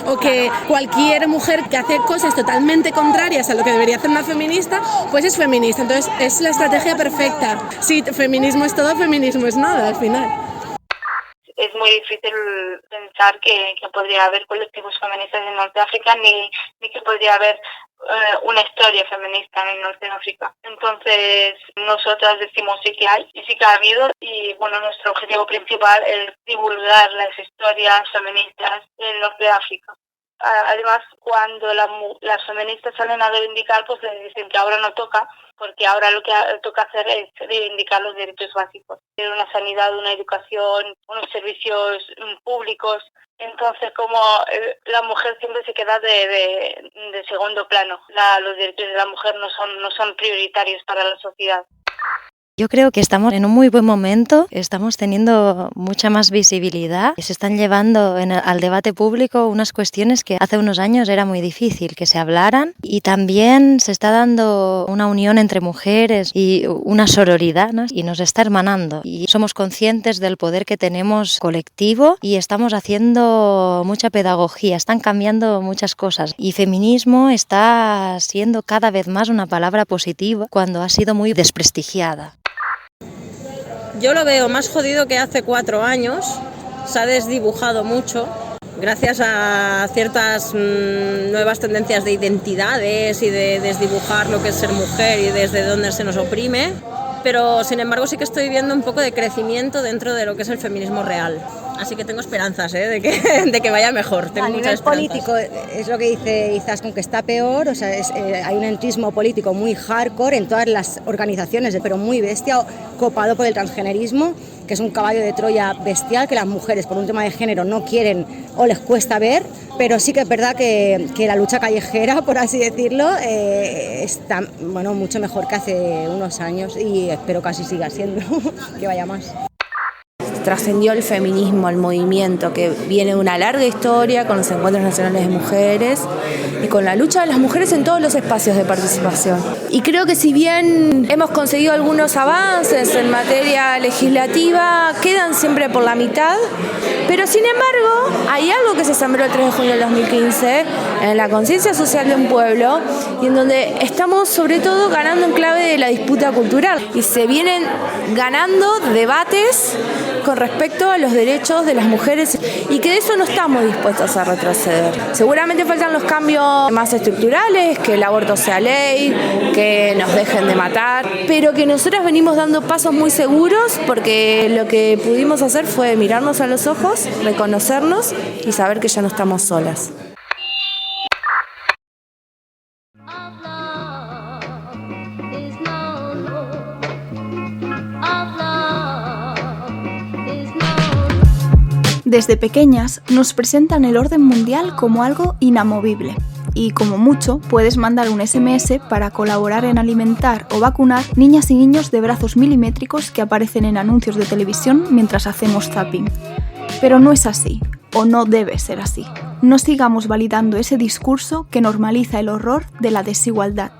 o que cualquier mujer que hace cosas totalmente contrarias a lo que debería hacer una feminista, pues es feminista. Entonces es la estrategia perfecta. Sí, feminismo es todo, feminismo es nada al final. Es muy difícil pensar que podría haber colectivos feministas en Norte de África ni que podría haber una historia feminista en el Norte de África. Entonces nosotras decimos sí que hay y sí que ha habido y bueno, nuestro objetivo principal es divulgar las historias feministas en el Norte de África. Además, cuando las feministas salen a reivindicar, pues les dicen que ahora no toca, porque ahora lo que toca hacer es reivindicar los derechos básicos, una sanidad, una educación, unos servicios públicos. Entonces, como la mujer siempre se queda de segundo plano, los derechos de la mujer no son prioritarios para la sociedad. Yo creo que estamos en un muy buen momento, estamos teniendo mucha más visibilidad, se están llevando al debate público unas cuestiones que hace unos años era muy difícil que se hablaran y también se está dando una unión entre mujeres y una sororidad, ¿no? Y nos está hermanando y somos conscientes del poder que tenemos colectivo y estamos haciendo mucha pedagogía, están cambiando muchas cosas y feminismo está siendo cada vez más una palabra positiva cuando ha sido muy desprestigiada. Yo lo veo más jodido que hace 4 años, se ha desdibujado mucho gracias a ciertas nuevas tendencias de identidades y de desdibujar lo que es ser mujer y desde dónde se nos oprime. pero sin embargo sí que estoy viendo un poco de crecimiento dentro de lo que es el feminismo real. Así que tengo esperanzas de que vaya mejor. Tengo a nivel muchas político es lo que dice Izaskun, que está peor, o sea, hay un entrismo político muy hardcore en todas las organizaciones, pero muy bestia, copado por el transgenerismo, que es un caballo de Troya bestial que las mujeres por un tema de género no quieren o les cuesta ver, pero sí que es verdad que la lucha callejera, por así decirlo, está mucho mejor que hace unos años y espero que así siga siendo, que vaya más. Trascendió el feminismo, el movimiento que viene de una larga historia con los encuentros nacionales de mujeres y con la lucha de las mujeres en todos los espacios de participación. Y creo que si bien hemos conseguido algunos avances en materia legislativa, quedan siempre por la mitad, pero sin embargo hay algo que se sembró el 3 de junio del 2015 en la conciencia social de un pueblo y en donde estamos sobre todo ganando en clave de la disputa cultural y se vienen ganando debates con respecto a los derechos de las mujeres y que de eso no estamos dispuestos a retroceder. Seguramente faltan los cambios más estructurales, que el aborto sea ley, que nos dejen de matar, pero que nosotras venimos dando pasos muy seguros porque lo que pudimos hacer fue mirarnos a los ojos, reconocernos y saber que ya no estamos solas. Desde pequeñas nos presentan el orden mundial como algo inamovible y como mucho puedes mandar un SMS para colaborar en alimentar o vacunar niñas y niños de brazos milimétricos que aparecen en anuncios de televisión mientras hacemos zapping. Pero no es así, o no debe ser así. No sigamos validando ese discurso que normaliza el horror de la desigualdad.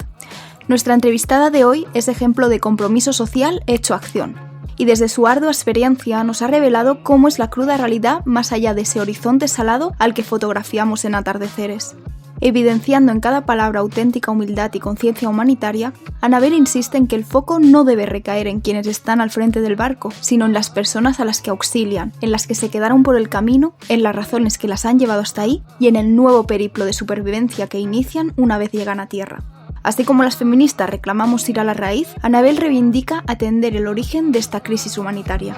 Nuestra entrevistada de hoy es ejemplo de compromiso social hecho acción. Y desde su ardua experiencia nos ha revelado cómo es la cruda realidad más allá de ese horizonte salado al que fotografiamos en atardeceres. Evidenciando en cada palabra auténtica humildad y conciencia humanitaria, Anabel insiste en que el foco no debe recaer en quienes están al frente del barco, sino en las personas a las que auxilian, en las que se quedaron por el camino, en las razones que las han llevado hasta ahí y en el nuevo periplo de supervivencia que inician una vez llegan a tierra. Así como las feministas reclamamos ir a la raíz, Anabel reivindica atender el origen de esta crisis humanitaria.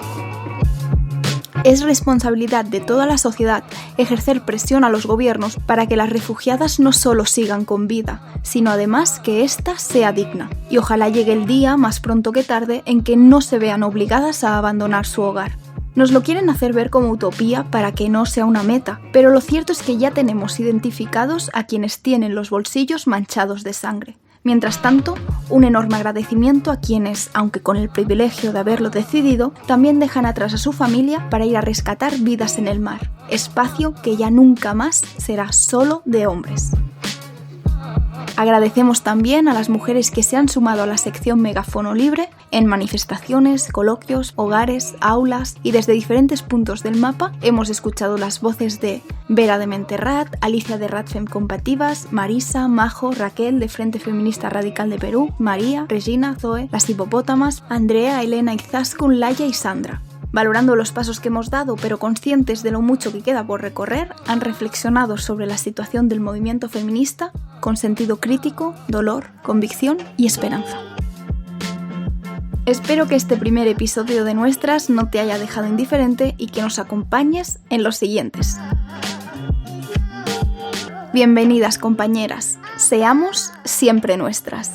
Es responsabilidad de toda la sociedad ejercer presión a los gobiernos para que las refugiadas no solo sigan con vida, sino además que ésta sea digna. Y ojalá llegue el día, más pronto que tarde, en que no se vean obligadas a abandonar su hogar. Nos lo quieren hacer ver como utopía para que no sea una meta, pero lo cierto es que ya tenemos identificados a quienes tienen los bolsillos manchados de sangre. Mientras tanto, un enorme agradecimiento a quienes, aunque con el privilegio de haberlo decidido, también dejan atrás a su familia para ir a rescatar vidas en el mar, espacio que ya nunca más será solo de hombres. Agradecemos también a las mujeres que se han sumado a la sección Megáfono Libre en manifestaciones, coloquios, hogares, aulas y desde diferentes puntos del mapa hemos escuchado las voces de Vera de Menterrat, Alicia de Radfem Combativas, Marisa, Majo, Raquel de Frente Feminista Radical de Perú, María, Regina, Zoe, Las Hipopótamas, Andrea, Elena, Izaskun, Laia y Sandra. Valorando los pasos que hemos dado, pero conscientes de lo mucho que queda por recorrer, han reflexionado sobre la situación del movimiento feminista con sentido crítico, dolor, convicción y esperanza. Espero que este primer episodio de Nuestras no te haya dejado indiferente y que nos acompañes en los siguientes. Bienvenidas, compañeras. Seamos siempre nuestras.